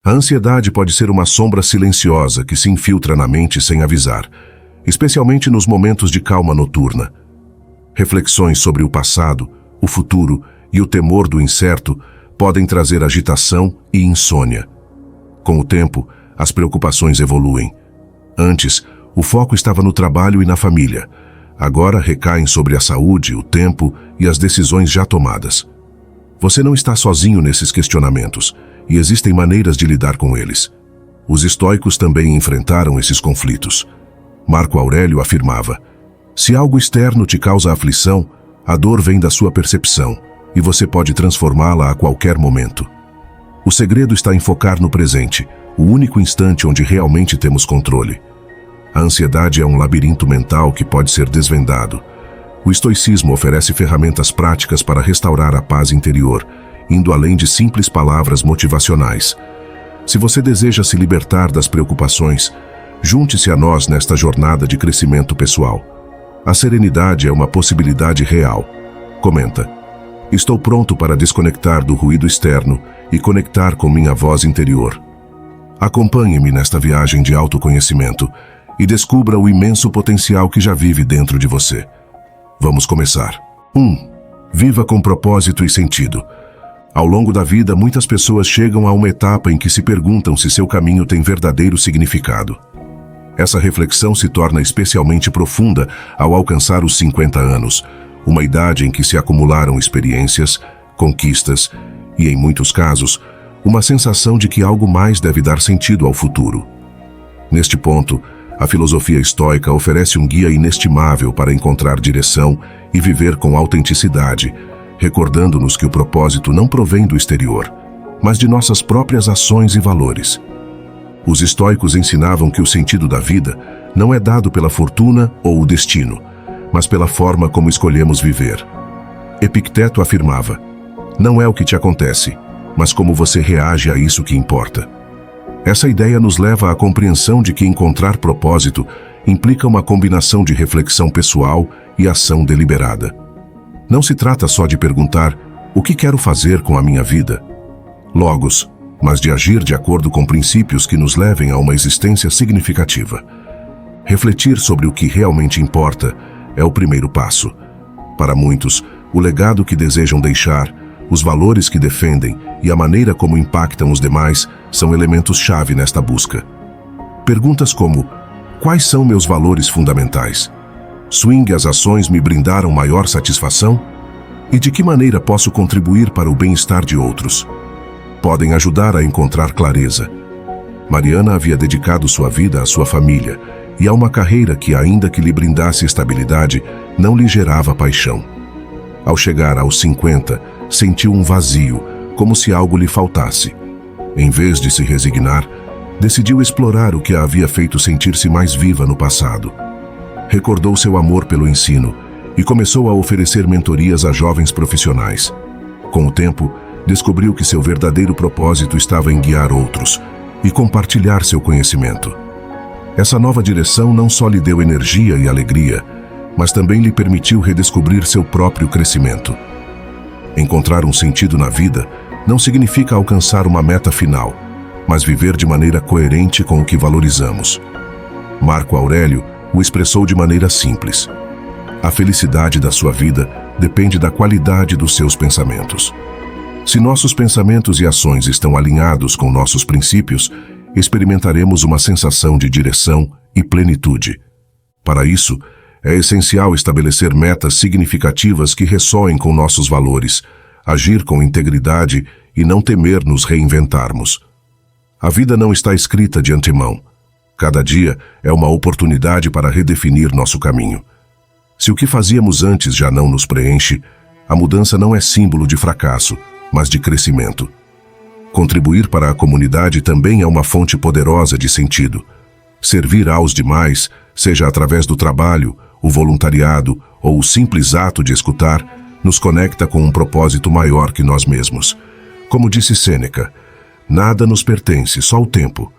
A ansiedade pode ser uma sombra silenciosa que se infiltra na mente sem avisar, especialmente nos momentos de calma noturna. Reflexões sobre o passado, o futuro e o temor do incerto podem trazer agitação e insônia. Com o tempo, as preocupações evoluem. Antes, o foco estava no trabalho e na família. Agora recaem sobre a saúde, o tempo e as decisões já tomadas. Você não está sozinho nesses questionamentos, e existem maneiras de lidar com eles. Os estoicos também enfrentaram esses conflitos. Marco Aurélio afirmava: se algo externo te causa aflição, a dor vem da sua percepção, e você pode transformá-la a qualquer momento. O segredo está em focar no presente, o único instante onde realmente temos controle. A ansiedade é um labirinto mental que pode ser desvendado. O estoicismo oferece ferramentas práticas para restaurar a paz interior, indo além de simples palavras motivacionais. Se você deseja se libertar das preocupações, junte-se a nós nesta jornada de crescimento pessoal. A serenidade é uma possibilidade real. Comenta: estou pronto para desconectar do ruído externo e conectar com minha voz interior. Acompanhe-me nesta viagem de autoconhecimento e descubra o imenso potencial que já vive dentro de você. Vamos começar. 1. Viva com propósito e sentido. Ao longo da vida, muitas pessoas chegam a uma etapa em que se perguntam se seu caminho tem verdadeiro significado. Essa reflexão se torna especialmente profunda ao alcançar os 50 anos, uma idade em que se acumularam experiências, conquistas e, em muitos casos, uma sensação de que algo mais deve dar sentido ao futuro. Neste ponto, a filosofia estoica oferece um guia inestimável para encontrar direção e viver com autenticidade, recordando-nos que o propósito não provém do exterior, mas de nossas próprias ações e valores. Os estoicos ensinavam que o sentido da vida não é dado pela fortuna ou o destino, mas pela forma como escolhemos viver. Epicteto afirmava: não é o que te acontece, mas como você reage a isso que importa. Essa ideia nos leva à compreensão de que encontrar propósito implica uma combinação de reflexão pessoal e ação deliberada. Não se trata só de perguntar: o que quero fazer com a minha vida? Logos, mas de agir de acordo com princípios que nos levem a uma existência significativa. Refletir sobre o que realmente importa é o primeiro passo. Para muitos, o legado que desejam deixar, os valores que defendem e a maneira como impactam os demais são elementos-chave nesta busca. Perguntas como: quais são meus valores fundamentais? Swing as ações me brindaram maior satisfação? E de que maneira posso contribuir para o bem-estar de outros? Podem ajudar a encontrar clareza. Mariana havia dedicado sua vida à sua família e a uma carreira que, ainda que lhe brindasse estabilidade, não lhe gerava paixão. Ao chegar aos 50, sentiu um vazio, como se algo lhe faltasse. Em vez de se resignar, decidiu explorar o que a havia feito sentir-se mais viva no passado. Recordou seu amor pelo ensino e começou a oferecer mentorias a jovens profissionais. Com o tempo, descobriu que seu verdadeiro propósito estava em guiar outros e compartilhar seu conhecimento. Essa nova direção não só lhe deu energia e alegria, mas também lhe permitiu redescobrir seu próprio crescimento. Encontrar um sentido na vida não significa alcançar uma meta final, mas viver de maneira coerente com o que valorizamos. Marco Aurélio o expressou de maneira simples: a felicidade da sua vida depende da qualidade dos seus pensamentos. Se nossos pensamentos e ações estão alinhados com nossos princípios, experimentaremos uma sensação de direção e plenitude. Para isso, é essencial estabelecer metas significativas que ressoem com nossos valores, agir com integridade e não temer nos reinventarmos. A vida não está escrita de antemão. Cada dia é uma oportunidade para redefinir nosso caminho. Se o que fazíamos antes já não nos preenche, a mudança não é símbolo de fracasso, mas de crescimento. Contribuir para a comunidade também é uma fonte poderosa de sentido. Servir aos demais, seja através do trabalho, o voluntariado ou o simples ato de escutar, nos conecta com um propósito maior que nós mesmos. Como disse Sêneca, nada nos pertence, só o tempo.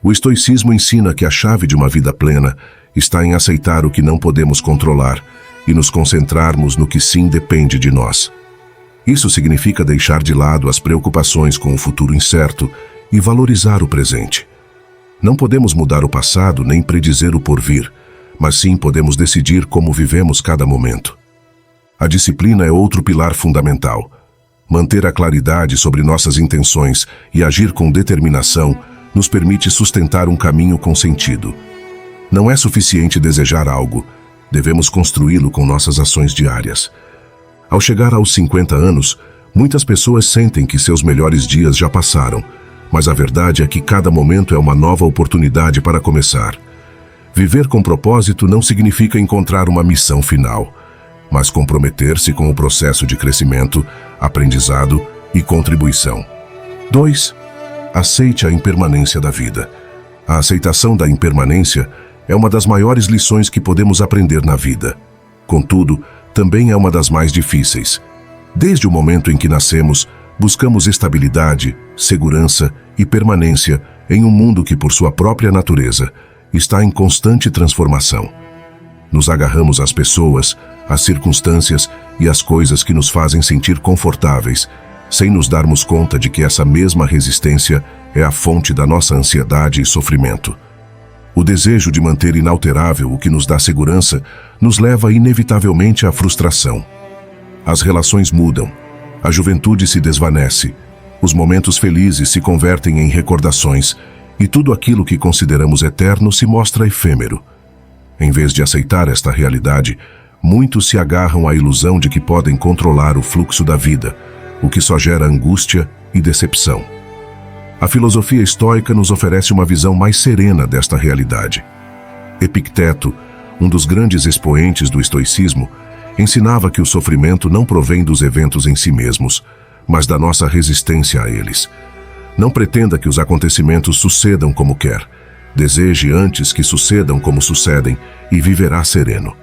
O estoicismo ensina que a chave de uma vida plena está em aceitar o que não podemos controlar e nos concentrarmos no que sim depende de nós. Isso significa deixar de lado as preocupações com o futuro incerto e valorizar o presente. Não podemos mudar o passado nem predizer o porvir, mas sim podemos decidir como vivemos cada momento. A disciplina é outro pilar fundamental. Manter a claridade sobre nossas intenções e agir com determinação nos permite sustentar um caminho com sentido. Não é suficiente desejar algo, devemos construí-lo com nossas ações diárias. Ao chegar aos 50 anos, muitas pessoas sentem que seus melhores dias já passaram, mas a verdade é que cada momento é uma nova oportunidade para começar. Viver com propósito não significa encontrar uma missão final, mas comprometer-se com o processo de crescimento, aprendizado e contribuição. 2. Aceite a impermanência da vida. A aceitação da impermanência é uma das maiores lições que podemos aprender na vida. Contudo, também é uma das mais difíceis. Desde o momento em que nascemos, buscamos estabilidade, segurança e permanência em um mundo que, por sua própria natureza, está em constante transformação. Nos agarramos às pessoas, às circunstâncias e às coisas que nos fazem sentir confortáveis, sem nos darmos conta de que essa mesma resistência é a fonte da nossa ansiedade e sofrimento. O desejo de manter inalterável o que nos dá segurança nos leva inevitavelmente à frustração. As relações mudam, a juventude se desvanece, os momentos felizes se convertem em recordações e tudo aquilo que consideramos eterno se mostra efêmero. Em vez de aceitar esta realidade, muitos se agarram à ilusão de que podem controlar o fluxo da vida, o que só gera angústia e decepção. A filosofia estoica nos oferece uma visão mais serena desta realidade. Epicteto, um dos grandes expoentes do estoicismo, ensinava que o sofrimento não provém dos eventos em si mesmos, mas da nossa resistência a eles. Não pretenda que os acontecimentos sucedam como quer. Deseje antes que sucedam como sucedem e viverá sereno.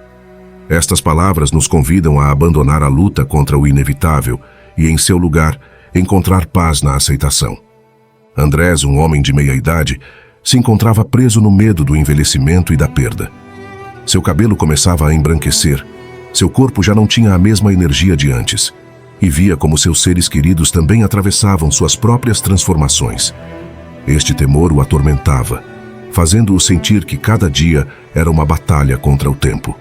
Estas palavras nos convidam a abandonar a luta contra o inevitável e, em seu lugar, encontrar paz na aceitação. Andrés, um homem de meia-idade, se encontrava preso no medo do envelhecimento e da perda. Seu cabelo começava a embranquecer, seu corpo já não tinha a mesma energia de antes, e via como seus seres queridos também atravessavam suas próprias transformações. Este temor o atormentava, fazendo-o sentir que cada dia era uma batalha contra o tempo.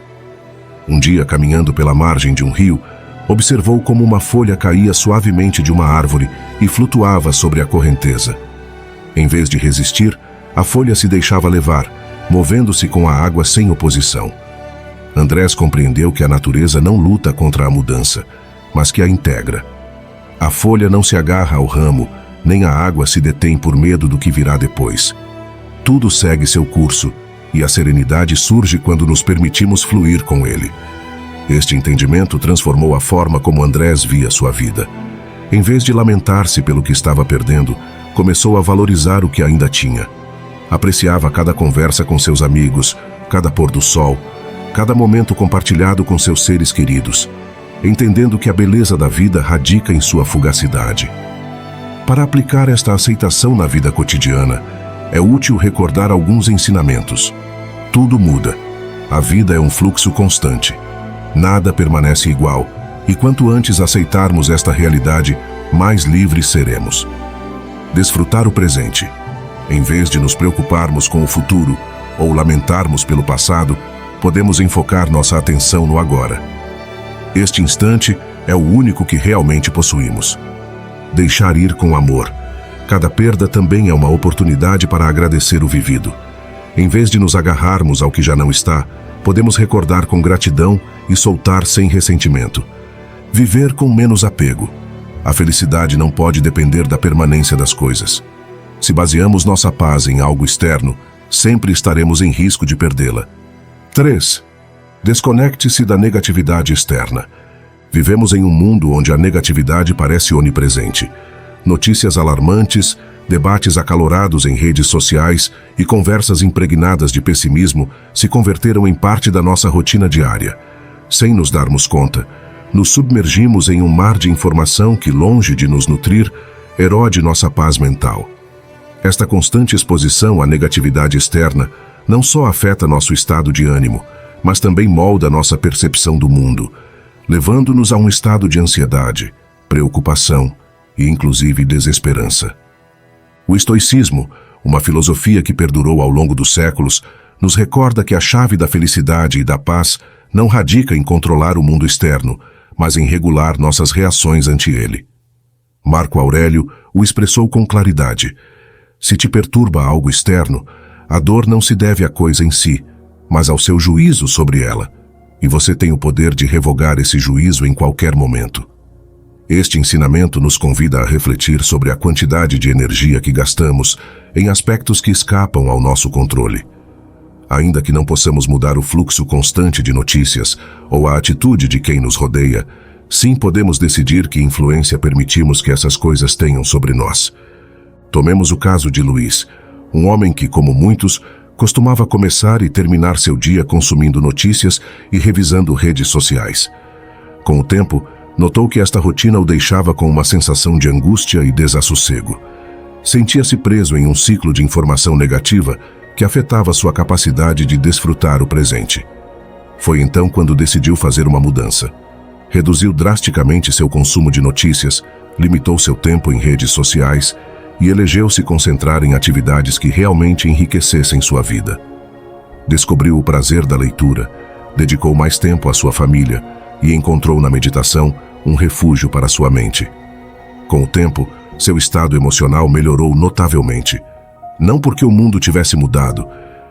Um dia, caminhando pela margem de um rio, observou como uma folha caía suavemente de uma árvore e flutuava sobre a correnteza. Em vez de resistir, a folha se deixava levar, movendo-se com a água sem oposição. Andrés compreendeu que a natureza não luta contra a mudança, mas que a integra. A folha não se agarra ao ramo, nem a água se detém por medo do que virá depois. Tudo segue seu curso, e a serenidade surge quando nos permitimos fluir com ele. Este entendimento transformou a forma como Andrés via sua vida. Em vez de lamentar-se pelo que estava perdendo, começou a valorizar o que ainda tinha. Apreciava cada conversa com seus amigos, cada pôr do sol, cada momento compartilhado com seus seres queridos, entendendo que a beleza da vida radica em sua fugacidade. Para aplicar esta aceitação na vida cotidiana, é útil recordar alguns ensinamentos. Tudo muda. A vida é um fluxo constante. Nada permanece igual, e quanto antes aceitarmos esta realidade, mais livres seremos. Desfrutar o presente. Em vez de nos preocuparmos com o futuro ou lamentarmos pelo passado, podemos enfocar nossa atenção no agora. Este instante é o único que realmente possuímos. Deixar ir com amor. Cada perda também é uma oportunidade para agradecer o vivido. Em vez de nos agarrarmos ao que já não está, podemos recordar com gratidão e soltar sem ressentimento. Viver com menos apego. A felicidade não pode depender da permanência das coisas. Se baseamos nossa paz em algo externo, sempre estaremos em risco de perdê-la. 3. Desconecte-se da negatividade externa. Vivemos em um mundo onde a negatividade parece onipresente. Notícias alarmantes, debates acalorados em redes sociais e conversas impregnadas de pessimismo se converteram em parte da nossa rotina diária. Sem nos darmos conta, nos submergimos em um mar de informação que, longe de nos nutrir, erode nossa paz mental. Esta constante exposição à negatividade externa não só afeta nosso estado de ânimo, mas também molda nossa percepção do mundo, levando-nos a um estado de ansiedade, preocupação e, inclusive, desesperança. O estoicismo, uma filosofia que perdurou ao longo dos séculos, nos recorda que a chave da felicidade e da paz não radica em controlar o mundo externo, mas em regular nossas reações ante ele. Marco Aurélio o expressou com claridade. Se te perturba algo externo, a dor não se deve à coisa em si, mas ao seu juízo sobre ela, e você tem o poder de revogar esse juízo em qualquer momento. Este ensinamento nos convida a refletir sobre a quantidade de energia que gastamos em aspectos que escapam ao nosso controle. Ainda que não possamos mudar o fluxo constante de notícias ou a atitude de quem nos rodeia, sim podemos decidir que influência permitimos que essas coisas tenham sobre nós. Tomemos o caso de Luiz, um homem que, como muitos, costumava começar e terminar seu dia consumindo notícias e revisando redes sociais. Com o tempo, notou que esta rotina o deixava com uma sensação de angústia e desassossego. Sentia-se preso em um ciclo de informação negativa que afetava sua capacidade de desfrutar o presente. Foi então quando decidiu fazer uma mudança. Reduziu drasticamente seu consumo de notícias, limitou seu tempo em redes sociais e elegeu-se concentrar em atividades que realmente enriquecessem sua vida. Descobriu o prazer da leitura, dedicou mais tempo à sua família e encontrou na meditação um refúgio para sua mente. Com o tempo, seu estado emocional melhorou notavelmente. Não porque o mundo tivesse mudado,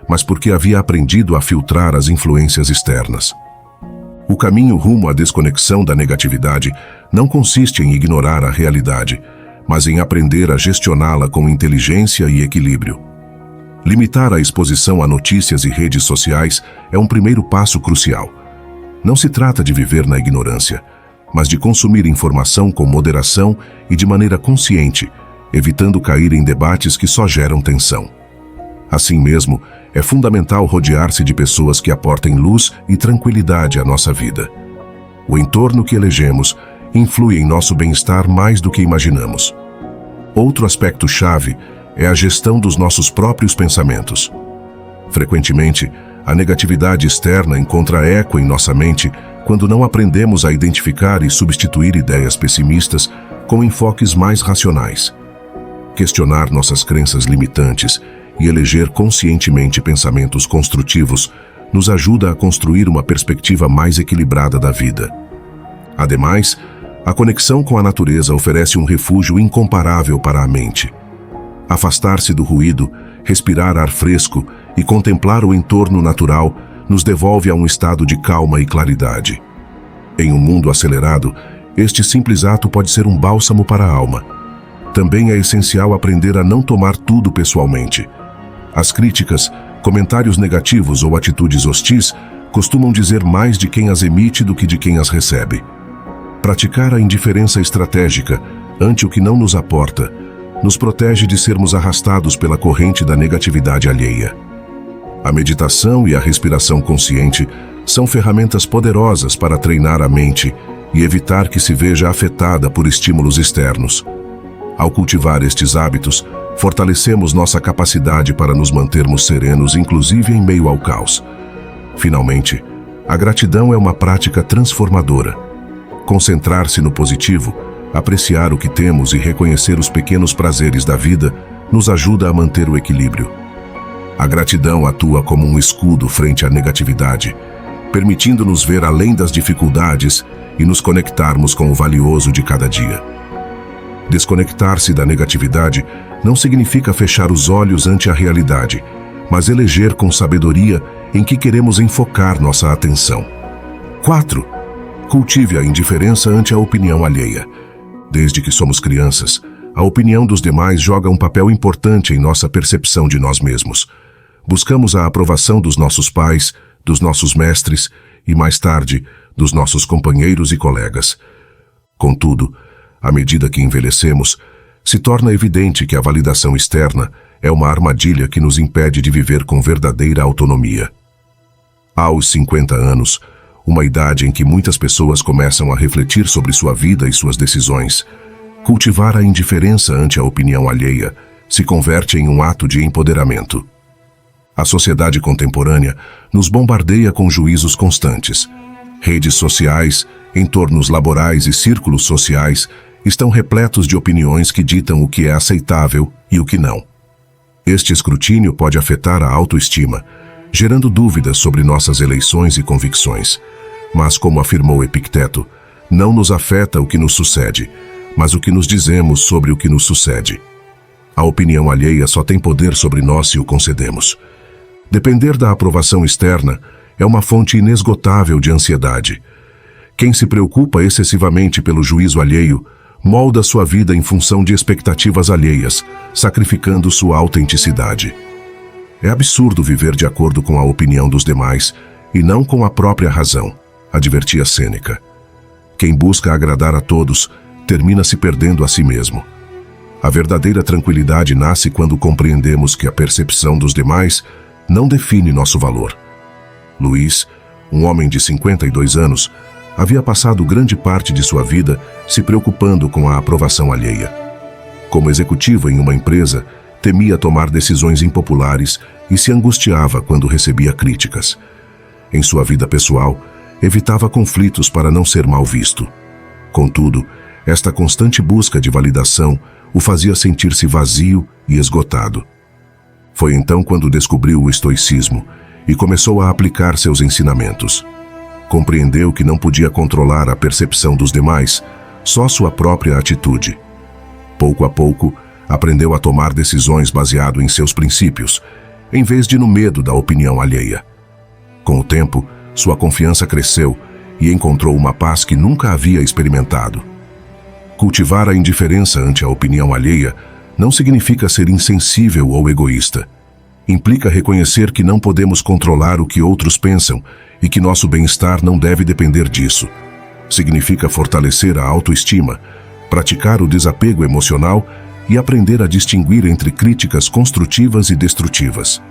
mas porque havia aprendido a filtrar as influências externas. O caminho rumo à desconexão da negatividade não consiste em ignorar a realidade, mas em aprender a gestioná-la com inteligência e equilíbrio. Limitar a exposição a notícias e redes sociais é um primeiro passo crucial. Não se trata de viver na ignorância, mas de consumir informação com moderação e de maneira consciente, evitando cair em debates que só geram tensão. Assim mesmo, é fundamental rodear-se de pessoas que aportem luz e tranquilidade à nossa vida. O entorno que elegemos influi em nosso bem-estar mais do que imaginamos. Outro aspecto-chave é a gestão dos nossos próprios pensamentos. Frequentemente, a negatividade externa encontra eco em nossa mente quando não aprendemos a identificar e substituir ideias pessimistas com enfoques mais racionais. Questionar nossas crenças limitantes e eleger conscientemente pensamentos construtivos nos ajuda a construir uma perspectiva mais equilibrada da vida. Ademais, a conexão com a natureza oferece um refúgio incomparável para a mente. Afastar-se do ruído, respirar ar fresco e contemplar o entorno natural nos devolve a um estado de calma e claridade. Em um mundo acelerado, este simples ato pode ser um bálsamo para a alma. Também é essencial aprender a não tomar tudo pessoalmente. As críticas, comentários negativos ou atitudes hostis costumam dizer mais de quem as emite do que de quem as recebe. Praticar a indiferença estratégica ante o que não nos aporta nos protege de sermos arrastados pela corrente da negatividade alheia. A meditação e a respiração consciente são ferramentas poderosas para treinar a mente e evitar que se veja afetada por estímulos externos. Ao cultivar estes hábitos, fortalecemos nossa capacidade para nos mantermos serenos, inclusive em meio ao caos. Finalmente, a gratidão é uma prática transformadora. Concentrar-se no positivo, apreciar o que temos e reconhecer os pequenos prazeres da vida nos ajuda a manter o equilíbrio. A gratidão atua como um escudo frente à negatividade, permitindo-nos ver além das dificuldades e nos conectarmos com o valioso de cada dia. Desconectar-se da negatividade não significa fechar os olhos ante a realidade, mas eleger com sabedoria em que queremos enfocar nossa atenção. 4. Cultive a indiferença ante a opinião alheia. Desde que somos crianças, a opinião dos demais joga um papel importante em nossa percepção de nós mesmos. Buscamos a aprovação dos nossos pais, dos nossos mestres e, mais tarde, dos nossos companheiros e colegas. Contudo, à medida que envelhecemos, se torna evidente que a validação externa é uma armadilha que nos impede de viver com verdadeira autonomia. Aos 50 anos, uma idade em que muitas pessoas começam a refletir sobre sua vida e suas decisões, cultivar a indiferença ante a opinião alheia se converte em um ato de empoderamento. A sociedade contemporânea nos bombardeia com juízos constantes. Redes sociais, entornos laborais e círculos sociais estão repletos de opiniões que ditam o que é aceitável e o que não. Este escrutínio pode afetar a autoestima, gerando dúvidas sobre nossas eleições e convicções. Mas, como afirmou Epicteto, não nos afeta o que nos sucede, mas o que nos dizemos sobre o que nos sucede. A opinião alheia só tem poder sobre nós se o concedemos. Depender da aprovação externa é uma fonte inesgotável de ansiedade. Quem se preocupa excessivamente pelo juízo alheio molda sua vida em função de expectativas alheias, sacrificando sua autenticidade. É absurdo viver de acordo com a opinião dos demais e não com a própria razão, advertia Sêneca. Quem busca agradar a todos termina se perdendo a si mesmo. A verdadeira tranquilidade nasce quando compreendemos que a percepção dos demais não define nosso valor. Luiz, um homem de 52 anos, havia passado grande parte de sua vida se preocupando com a aprovação alheia. Como executivo em uma empresa, temia tomar decisões impopulares e se angustiava quando recebia críticas. Em sua vida pessoal, evitava conflitos para não ser mal visto. Contudo, esta constante busca de validação o fazia sentir-se vazio e esgotado. Foi então quando descobriu o estoicismo e começou a aplicar seus ensinamentos. Compreendeu que não podia controlar a percepção dos demais, só sua própria atitude. Pouco a pouco, aprendeu a tomar decisões baseado em seus princípios, em vez de no medo da opinião alheia. Com o tempo, sua confiança cresceu e encontrou uma paz que nunca havia experimentado. Cultivar a indiferença ante a opinião alheia não significa ser insensível ou egoísta. Implica reconhecer que não podemos controlar o que outros pensam e que nosso bem-estar não deve depender disso. Significa fortalecer a autoestima, praticar o desapego emocional e aprender a distinguir entre críticas construtivas e destrutivas.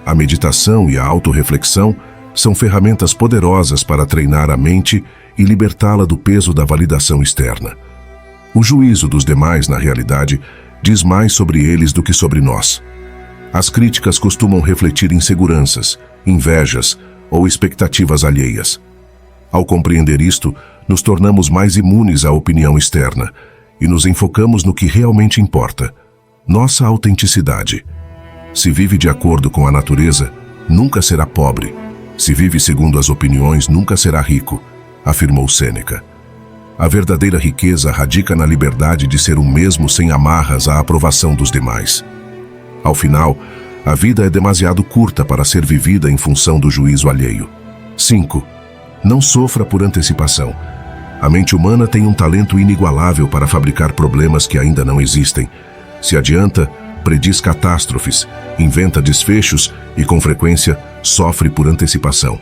A meditação e a autorreflexão são ferramentas poderosas para treinar a mente e libertá-la do peso da validação externa. O juízo dos demais, na realidade, diz mais sobre eles do que sobre nós. As críticas costumam refletir inseguranças, invejas ou expectativas alheias. Ao compreender isto, nos tornamos mais imunes à opinião externa e nos enfocamos no que realmente importa, nossa autenticidade. Se vive de acordo com a natureza, nunca será pobre. Se vive segundo as opiniões, nunca será rico, afirmou Sêneca. A verdadeira riqueza radica na liberdade de ser o mesmo sem amarras à aprovação dos demais. Ao final, a vida é demasiado curta para ser vivida em função do juízo alheio. 5. Não sofra por antecipação. A mente humana tem um talento inigualável para fabricar problemas que ainda não existem. Se adianta, prediz catástrofes, inventa desfechos e, com frequência, sofre por antecipação.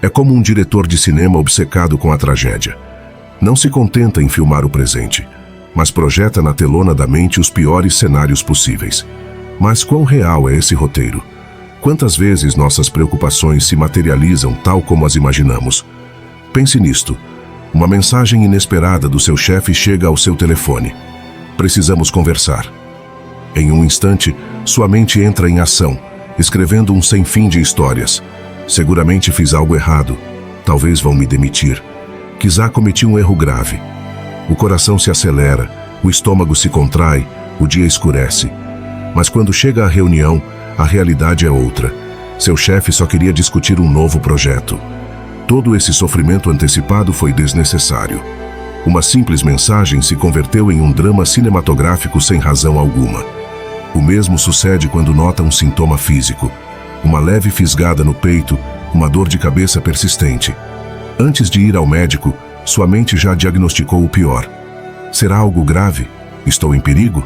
É como um diretor de cinema obcecado com a tragédia. Não se contenta em filmar o presente, mas projeta na telona da mente os piores cenários possíveis. Mas quão real é esse roteiro? Quantas vezes nossas preocupações se materializam tal como as imaginamos? Pense nisto. Uma mensagem inesperada do seu chefe chega ao seu telefone. Precisamos conversar. Em um instante, sua mente entra em ação, escrevendo um sem fim de histórias. Seguramente fiz algo errado. Talvez vão me demitir. Quizá cometi um erro grave. O coração se acelera, o estômago se contrai, o dia escurece. Mas quando chega a reunião, a realidade é outra. Seu chefe só queria discutir um novo projeto. Todo esse sofrimento antecipado foi desnecessário. Uma simples mensagem se converteu em um drama cinematográfico sem razão alguma. O mesmo sucede quando nota um sintoma físico. Uma leve fisgada no peito, uma dor de cabeça persistente. Antes de ir ao médico, sua mente já diagnosticou o pior. Será algo grave? Estou em perigo?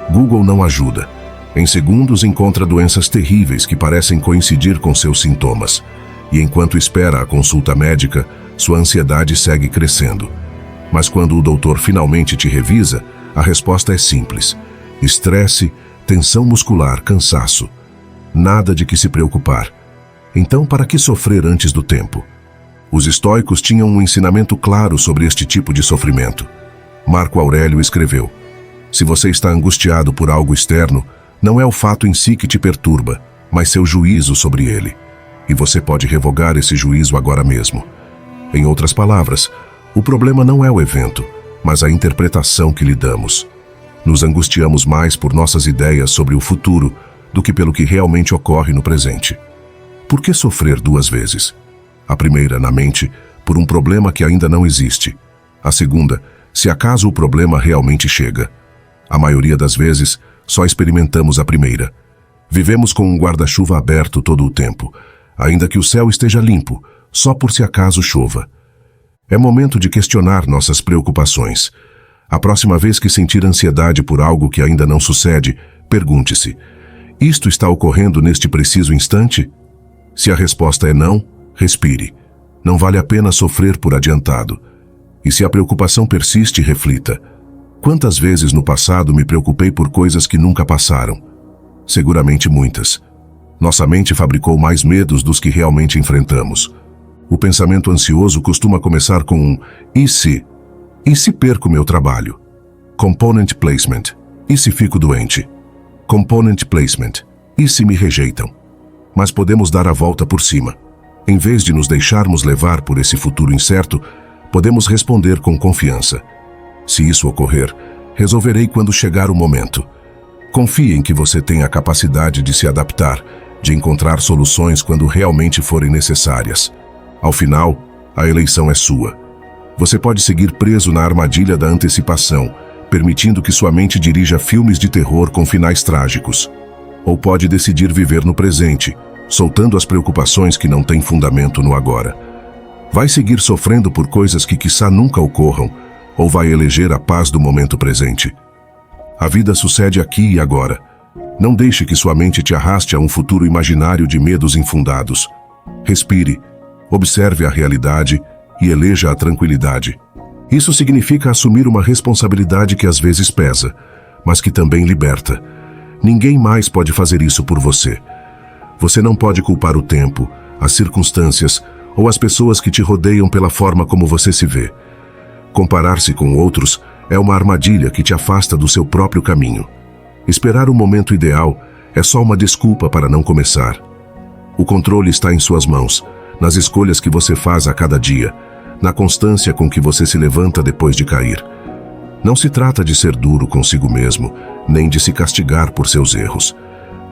Google não ajuda. Em segundos encontra doenças terríveis que parecem coincidir com seus sintomas. E enquanto espera a consulta médica, sua ansiedade segue crescendo. Mas quando o doutor finalmente te revisa, a resposta é simples. Estresse, tensão muscular, cansaço. Nada de que se preocupar. Então, para que sofrer antes do tempo? Os estoicos tinham um ensinamento claro sobre este tipo de sofrimento. Marco Aurélio escreveu: se você está angustiado por algo externo, não é o fato em si que te perturba, mas seu juízo sobre ele. E você pode revogar esse juízo agora mesmo. Em outras palavras, o problema não é o evento, mas a interpretação que lhe damos. Nos angustiamos mais por nossas ideias sobre o futuro do que pelo que realmente ocorre no presente. Por que sofrer duas vezes? A primeira, na mente, por um problema que ainda não existe. A segunda, se acaso o problema realmente chega. A maioria das vezes, só experimentamos a primeira. Vivemos com um guarda-chuva aberto todo o tempo, ainda que o céu esteja limpo, só por se acaso chova. É momento de questionar nossas preocupações. A próxima vez que sentir ansiedade por algo que ainda não sucede, pergunte-se: isto está ocorrendo neste preciso instante? Se a resposta é não, respire. Não vale a pena sofrer por adiantado. E se a preocupação persiste, reflita: quantas vezes no passado me preocupei por coisas que nunca passaram? Seguramente muitas. Nossa mente fabricou mais medos dos que realmente enfrentamos. O pensamento ansioso costuma começar com um "e se?" E se perco meu trabalho? Component placement. E se fico doente? Component placement. E se me rejeitam? Mas podemos dar a volta por cima. Em vez de nos deixarmos levar por esse futuro incerto, podemos responder com confiança: se isso ocorrer, resolverei quando chegar o momento. Confie em que você tem a capacidade de se adaptar, de encontrar soluções quando realmente forem necessárias. Ao final, a eleição é sua. Você pode seguir preso na armadilha da antecipação, permitindo que sua mente dirija filmes de terror com finais trágicos. Ou pode decidir viver no presente, soltando as preocupações que não têm fundamento no agora. Vai seguir sofrendo por coisas que quiçá nunca ocorram, ou vai eleger a paz do momento presente? A vida sucede aqui e agora. Não deixe que sua mente te arraste a um futuro imaginário de medos infundados. Respire, observe a realidade e eleja a tranquilidade. Isso significa assumir uma responsabilidade que às vezes pesa, mas que também liberta. Ninguém mais pode fazer isso por você. Você não pode culpar o tempo, as circunstâncias ou as pessoas que te rodeiam pela forma como você se vê. Comparar-se com outros é uma armadilha que te afasta do seu próprio caminho. Esperar o momento ideal é só uma desculpa para não começar. O controle está em suas mãos, nas escolhas que você faz a cada dia, na constância com que você se levanta depois de cair. Não se trata de ser duro consigo mesmo, nem de se castigar por seus erros.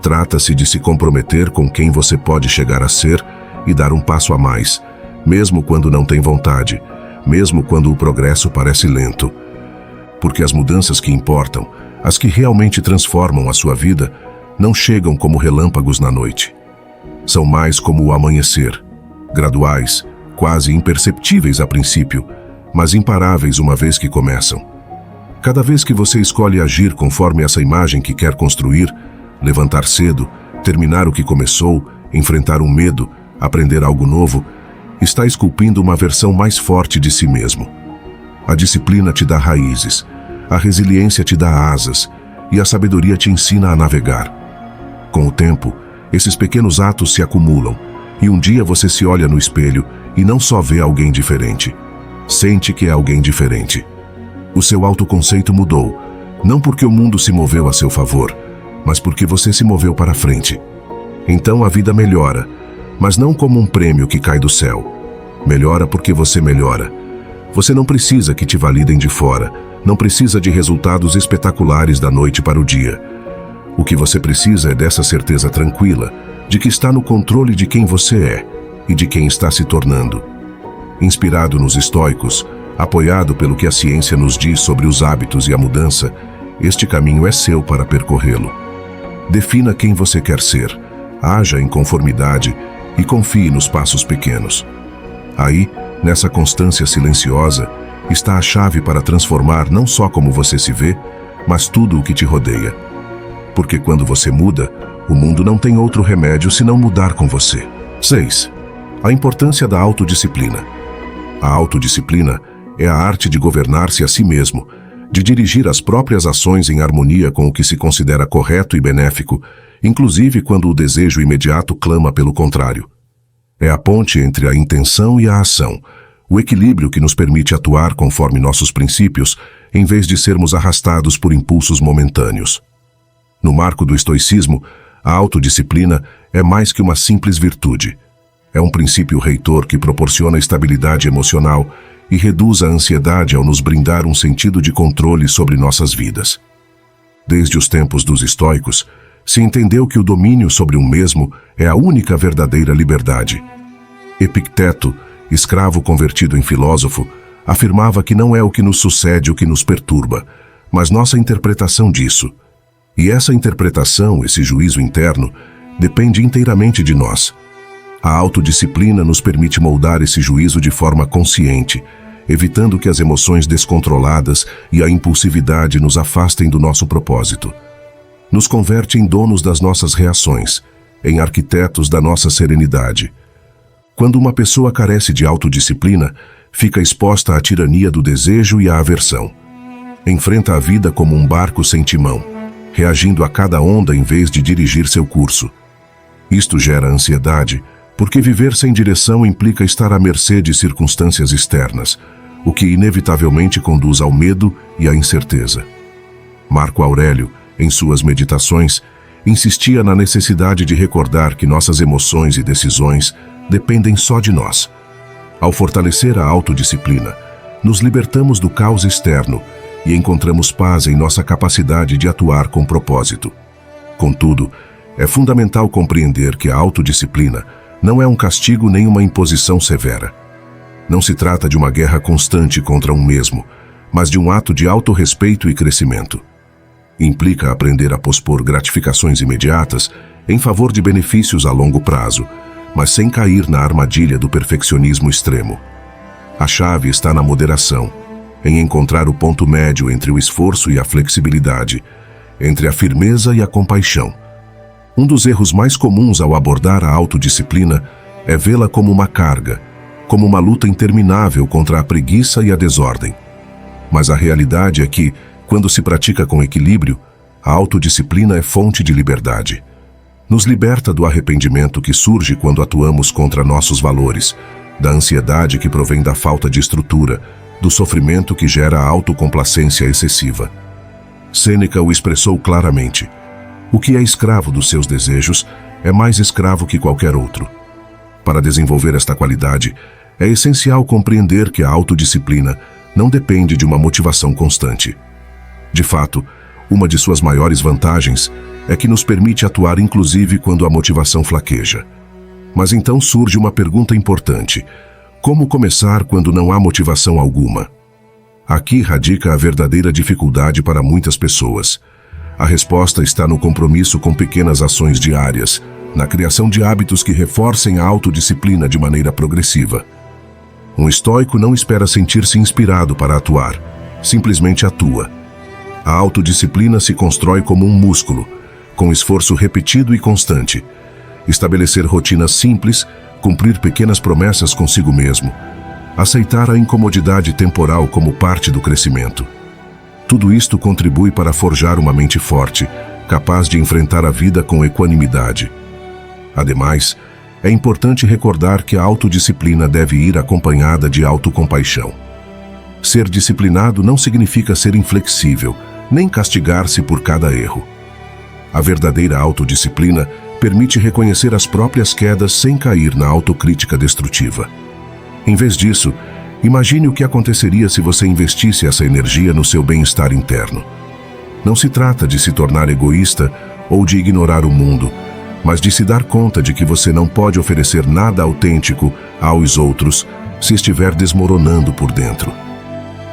Trata-se de se comprometer com quem você pode chegar a ser e dar um passo a mais, mesmo quando não tem vontade, mesmo quando o progresso parece lento. Porque as mudanças que importam, as que realmente transformam a sua vida, não chegam como relâmpagos na noite. São mais como o amanhecer, graduais, quase imperceptíveis a princípio, mas imparáveis uma vez que começam. Cada vez que você escolhe agir conforme essa imagem que quer construir, levantar cedo, terminar o que começou, enfrentar um medo, aprender algo novo, está esculpindo uma versão mais forte de si mesmo. A disciplina te dá raízes, a resiliência te dá asas e a sabedoria te ensina a navegar. Com o tempo, esses pequenos atos se acumulam e um dia você se olha no espelho e não só vê alguém diferente, sente que é alguém diferente. O seu autoconceito mudou, não porque o mundo se moveu a seu favor, mas porque você se moveu para frente. Então a vida melhora, mas não como um prêmio que cai do céu. Melhora porque você melhora. Você não precisa que te validem de fora, não precisa de resultados espetaculares da noite para o dia. O que você precisa é dessa certeza tranquila, de que está no controle de quem você é e de quem está se tornando. Inspirado nos estoicos, apoiado pelo que a ciência nos diz sobre os hábitos e a mudança, este caminho é seu para percorrê-lo. Defina quem você quer ser, haja em conformidade e confie nos passos pequenos. Aí, nessa constância silenciosa, está a chave para transformar não só como você se vê, mas tudo o que te rodeia. Porque quando você muda, o mundo não tem outro remédio senão mudar com você. 6. A importância da autodisciplina. A autodisciplina é a arte de governar-se a si mesmo, de dirigir as próprias ações em harmonia com o que se considera correto e benéfico, inclusive quando o desejo imediato clama pelo contrário. É a ponte entre a intenção e a ação, o equilíbrio que nos permite atuar conforme nossos princípios, em vez de sermos arrastados por impulsos momentâneos. No marco do estoicismo, a autodisciplina é mais que uma simples virtude. É um princípio reitor que proporciona estabilidade emocional e reduz a ansiedade ao nos brindar um sentido de controle sobre nossas vidas. Desde os tempos dos estoicos, se entendeu que o domínio sobre um mesmo é a única verdadeira liberdade. Epicteto, escravo convertido em filósofo, afirmava que não é o que nos sucede o que nos perturba, mas nossa interpretação disso. E essa interpretação, esse juízo interno, depende inteiramente de nós. A autodisciplina nos permite moldar esse juízo de forma consciente, evitando que as emoções descontroladas e a impulsividade nos afastem do nosso propósito. Nos converte em donos das nossas reações, em arquitetos da nossa serenidade. Quando uma pessoa carece de autodisciplina, fica exposta à tirania do desejo e à aversão. Enfrenta a vida como um barco sem timão, reagindo a cada onda em vez de dirigir seu curso. Isto gera ansiedade, porque viver sem direção implica estar à mercê de circunstâncias externas, o que inevitavelmente conduz ao medo e à incerteza. Marco Aurélio, em suas meditações, insistia na necessidade de recordar que nossas emoções e decisões dependem só de nós. Ao fortalecer a autodisciplina, nos libertamos do caos externo e encontramos paz em nossa capacidade de atuar com propósito. Contudo, é fundamental compreender que a autodisciplina não é um castigo nem uma imposição severa. Não se trata de uma guerra constante contra um mesmo, mas de um ato de autorrespeito e crescimento. Implica aprender a pospor gratificações imediatas em favor de benefícios a longo prazo, mas sem cair na armadilha do perfeccionismo extremo. A chave está na moderação, em encontrar o ponto médio entre o esforço e a flexibilidade, entre a firmeza e a compaixão. Um dos erros mais comuns ao abordar a autodisciplina é vê-la como uma carga, como uma luta interminável contra a preguiça e a desordem. Mas a realidade é que, quando se pratica com equilíbrio, a autodisciplina é fonte de liberdade. Nos liberta do arrependimento que surge quando atuamos contra nossos valores, da ansiedade que provém da falta de estrutura, do sofrimento que gera a autocomplacência excessiva. Sêneca o expressou claramente: o que é escravo dos seus desejos é mais escravo que qualquer outro. Para desenvolver esta qualidade, é essencial compreender que a autodisciplina não depende de uma motivação constante. De fato, uma de suas maiores vantagens é que nos permite atuar inclusive quando a motivação flaqueja. Mas então surge uma pergunta importante: como começar quando não há motivação alguma? Aqui radica a verdadeira dificuldade para muitas pessoas. A resposta está no compromisso com pequenas ações diárias, na criação de hábitos que reforcem a autodisciplina de maneira progressiva. Um estoico não espera sentir-se inspirado para atuar, simplesmente atua. A autodisciplina se constrói como um músculo, com esforço repetido e constante. Estabelecer rotinas simples, cumprir pequenas promessas consigo mesmo, aceitar a incomodidade temporal como parte do crescimento. Tudo isto contribui para forjar uma mente forte, capaz de enfrentar a vida com equanimidade. Ademais, é importante recordar que a autodisciplina deve ir acompanhada de autocompaixão. Ser disciplinado não significa ser inflexível, nem castigar-se por cada erro. A verdadeira autodisciplina permite reconhecer as próprias quedas sem cair na autocrítica destrutiva. Em vez disso, imagine o que aconteceria se você investisse essa energia no seu bem-estar interno. Não se trata de se tornar egoísta ou de ignorar o mundo, mas de se dar conta de que você não pode oferecer nada autêntico aos outros se estiver desmoronando por dentro.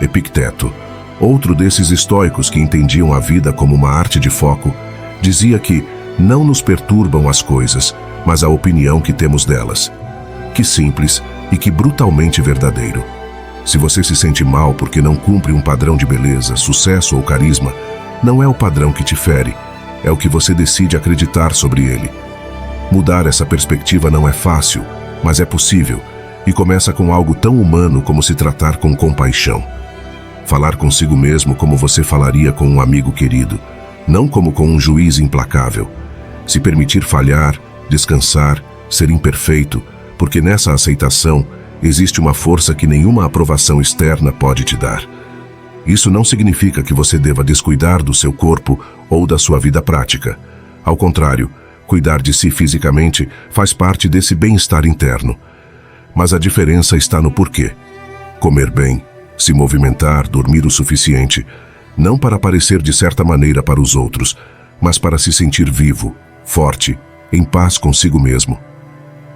Epicteto, outro desses estoicos que entendiam a vida como uma arte de foco, dizia que não nos perturbam as coisas, mas a opinião que temos delas. Que simples e que brutalmente verdadeiro. Se você se sente mal porque não cumpre um padrão de beleza, sucesso ou carisma, não é o padrão que te fere, é o que você decide acreditar sobre ele. Mudar essa perspectiva não é fácil, mas é possível, e começa com algo tão humano como se tratar com compaixão. Falar consigo mesmo como você falaria com um amigo querido, não como com um juiz implacável. Se permitir falhar, descansar, ser imperfeito, porque nessa aceitação existe uma força que nenhuma aprovação externa pode te dar. Isso não significa que você deva descuidar do seu corpo ou da sua vida prática. Ao contrário, cuidar de si fisicamente faz parte desse bem-estar interno. Mas a diferença está no porquê. Comer bem, se movimentar, dormir o suficiente, não para parecer de certa maneira para os outros, mas para se sentir vivo, forte, em paz consigo mesmo.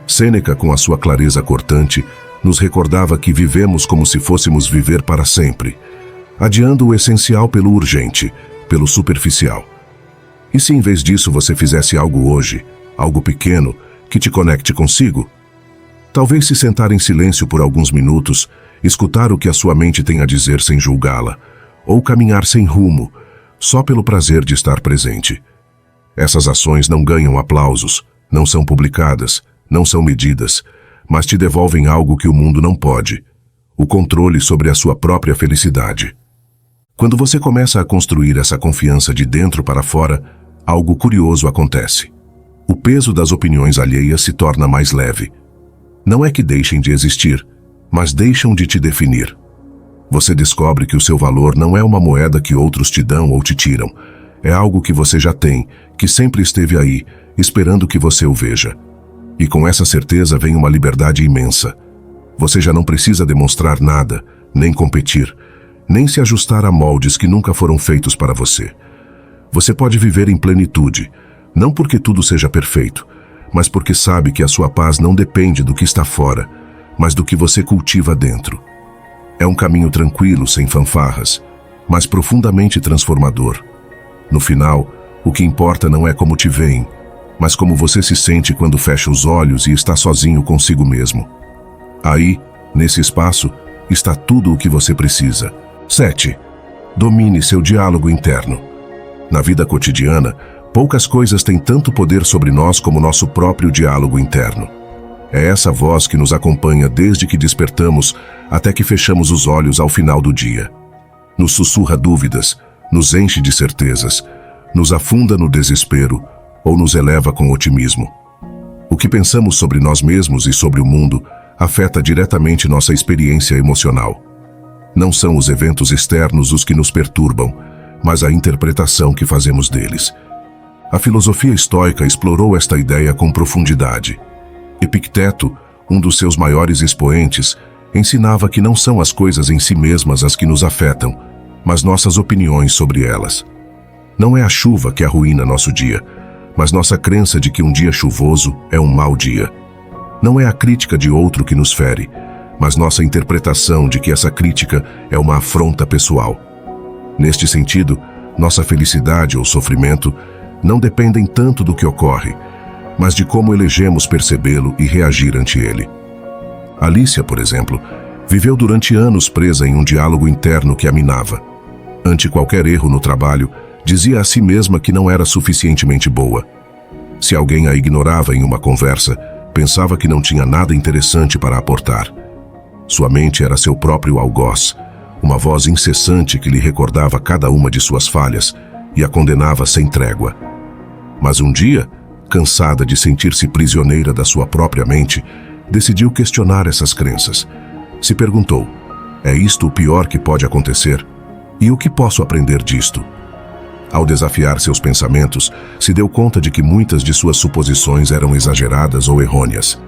Sêneca, com a sua clareza cortante, nos recordava que vivemos como se fôssemos viver para sempre, adiando o essencial pelo urgente, pelo superficial. E se em vez disso você fizesse algo hoje, algo pequeno, que te conecte consigo? Talvez se sentar em silêncio por alguns minutos, escutar o que a sua mente tem a dizer sem julgá-la, ou caminhar sem rumo, só pelo prazer de estar presente. Essas ações não ganham aplausos, não são publicadas, não são medidas, mas te devolvem algo que o mundo não pode: o controle sobre a sua própria felicidade. Quando você começa a construir essa confiança de dentro para fora, algo curioso acontece. O peso das opiniões alheias se torna mais leve. Não é que deixem de existir, mas deixam de te definir. Você descobre que o seu valor não é uma moeda que outros te dão ou te tiram. É algo que você já tem, que sempre esteve aí, esperando que você o veja. E com essa certeza vem uma liberdade imensa. Você já não precisa demonstrar nada, nem competir, nem se ajustar a moldes que nunca foram feitos para você. Você pode viver em plenitude, não porque tudo seja perfeito, mas porque sabe que a sua paz não depende do que está fora, mas do que você cultiva dentro. É um caminho tranquilo, sem fanfarras, mas profundamente transformador. No final, o que importa não é como te veem, mas como você se sente quando fecha os olhos e está sozinho consigo mesmo. Aí, nesse espaço, está tudo o que você precisa. 7. Domine seu diálogo interno. Na vida cotidiana, poucas coisas têm tanto poder sobre nós como nosso próprio diálogo interno. É essa voz que nos acompanha desde que despertamos até que fechamos os olhos ao final do dia. Nos sussurra dúvidas, nos enche de certezas, nos afunda no desespero ou nos eleva com otimismo. O que pensamos sobre nós mesmos e sobre o mundo afeta diretamente nossa experiência emocional. Não são os eventos externos os que nos perturbam, mas a interpretação que fazemos deles. A filosofia estoica explorou esta ideia com profundidade. Epicteto, um dos seus maiores expoentes, ensinava que não são as coisas em si mesmas as que nos afetam, mas nossas opiniões sobre elas. Não é a chuva que arruína nosso dia, mas nossa crença de que um dia chuvoso é um mau dia. Não é a crítica de outro que nos fere, mas nossa interpretação de que essa crítica é uma afronta pessoal. Neste sentido, nossa felicidade ou sofrimento não dependem tanto do que ocorre, mas de como elegemos percebê-lo e reagir ante ele. Alicia, por exemplo, viveu durante anos presa em um diálogo interno que a minava. Ante qualquer erro no trabalho, dizia a si mesma que não era suficientemente boa. Se alguém a ignorava em uma conversa, pensava que não tinha nada interessante para aportar. Sua mente era seu próprio algoz, uma voz incessante que lhe recordava cada uma de suas falhas e a condenava sem trégua. Mas um dia, cansada de sentir-se prisioneira da sua própria mente, decidiu questionar essas crenças. Se perguntou: é isto o pior que pode acontecer? E o que posso aprender disto? Ao desafiar seus pensamentos, se deu conta de que muitas de suas suposições eram exageradas ou errôneas.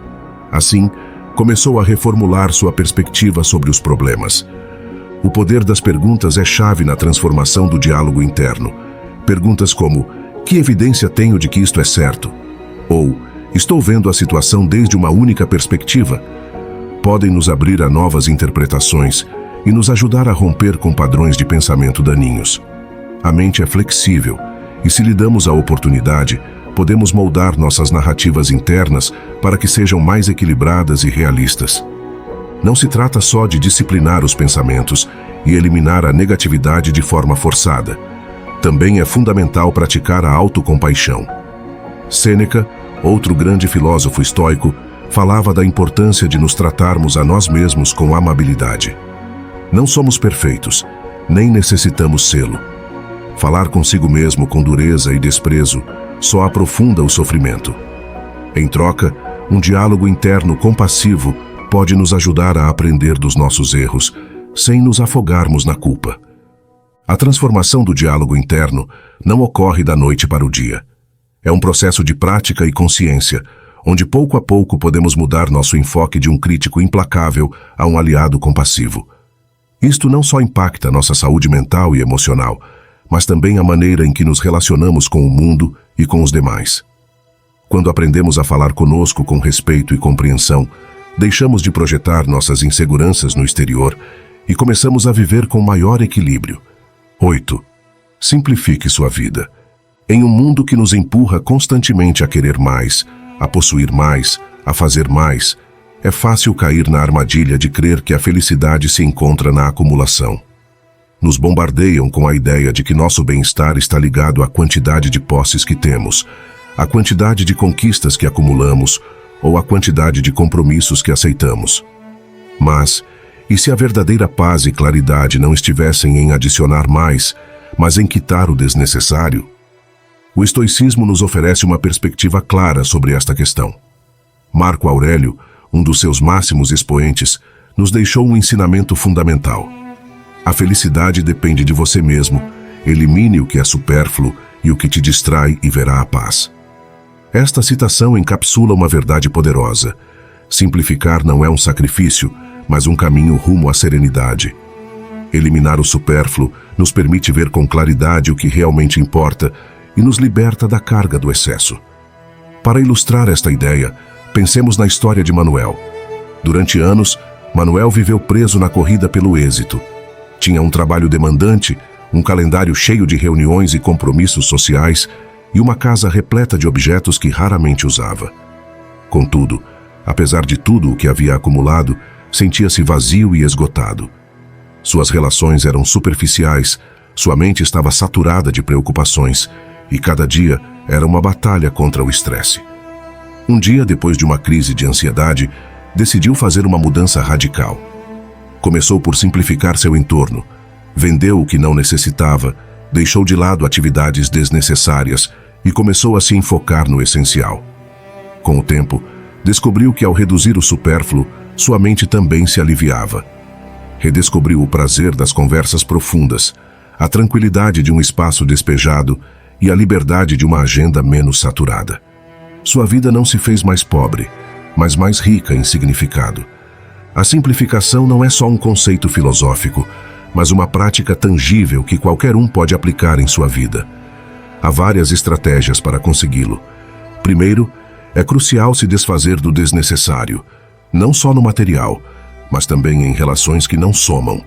Assim, começou a reformular sua perspectiva sobre os problemas. O poder das perguntas é chave na transformação do diálogo interno. Perguntas como: que evidência tenho de que isto é certo? Ou: estou vendo a situação desde uma única perspectiva? Podem nos abrir a novas interpretações e nos ajudar a romper com padrões de pensamento daninhos. A mente é flexível e, se lhe damos a oportunidade, podemos moldar nossas narrativas internas para que sejam mais equilibradas e realistas. Não se trata só de disciplinar os pensamentos e eliminar a negatividade de forma forçada. Também é fundamental praticar a autocompaixão. Sêneca, outro grande filósofo estoico, falava da importância de nos tratarmos a nós mesmos com amabilidade. Não somos perfeitos, nem necessitamos sê-lo. Falar consigo mesmo com dureza e desprezo só aprofunda o sofrimento. Em troca, um diálogo interno compassivo pode nos ajudar a aprender dos nossos erros, sem nos afogarmos na culpa. A transformação do diálogo interno não ocorre da noite para o dia. É um processo de prática e consciência, onde pouco a pouco podemos mudar nosso enfoque de um crítico implacável a um aliado compassivo. Isto não só impacta nossa saúde mental e emocional, mas também a maneira em que nos relacionamos com o mundo e com os demais. Quando aprendemos a falar conosco com respeito e compreensão, deixamos de projetar nossas inseguranças no exterior e começamos a viver com maior equilíbrio. 8. Simplifique sua vida. Em um mundo que nos empurra constantemente a querer mais, a possuir mais, a fazer mais, é fácil cair na armadilha de crer que a felicidade se encontra na acumulação. Nos bombardeiam com a ideia de que nosso bem-estar está ligado à quantidade de posses que temos, à quantidade de conquistas que acumulamos ou à quantidade de compromissos que aceitamos. Mas, e se a verdadeira paz e claridade não estivessem em adicionar mais, mas em quitar o desnecessário? O estoicismo nos oferece uma perspectiva clara sobre esta questão. Marco Aurélio, um dos seus máximos expoentes, nos deixou um ensinamento fundamental. A felicidade depende de você mesmo. Elimine o que é supérfluo e o que te distrai e verá a paz. Esta citação encapsula uma verdade poderosa. Simplificar não é um sacrifício, mas um caminho rumo à serenidade. Eliminar o supérfluo nos permite ver com claridade o que realmente importa e nos liberta da carga do excesso. Para ilustrar esta ideia, pensemos na história de Manuel. Durante anos, Manuel viveu preso na corrida pelo êxito. Tinha um trabalho demandante, um calendário cheio de reuniões e compromissos sociais e uma casa repleta de objetos que raramente usava. Contudo, apesar de tudo o que havia acumulado, sentia-se vazio e esgotado. Suas relações eram superficiais, sua mente estava saturada de preocupações e cada dia era uma batalha contra o estresse. Um dia, depois de uma crise de ansiedade, decidiu fazer uma mudança radical. Começou por simplificar seu entorno, vendeu o que não necessitava, deixou de lado atividades desnecessárias e começou a se enfocar no essencial. Com o tempo, descobriu que ao reduzir o supérfluo, sua mente também se aliviava. Redescobriu o prazer das conversas profundas, a tranquilidade de um espaço despejado e a liberdade de uma agenda menos saturada. Sua vida não se fez mais pobre, mas mais rica em significado. A simplificação não é só um conceito filosófico, mas uma prática tangível que qualquer um pode aplicar em sua vida. Há várias estratégias para consegui-lo. Primeiro, é crucial se desfazer do desnecessário, não só no material, mas também em relações que não somam,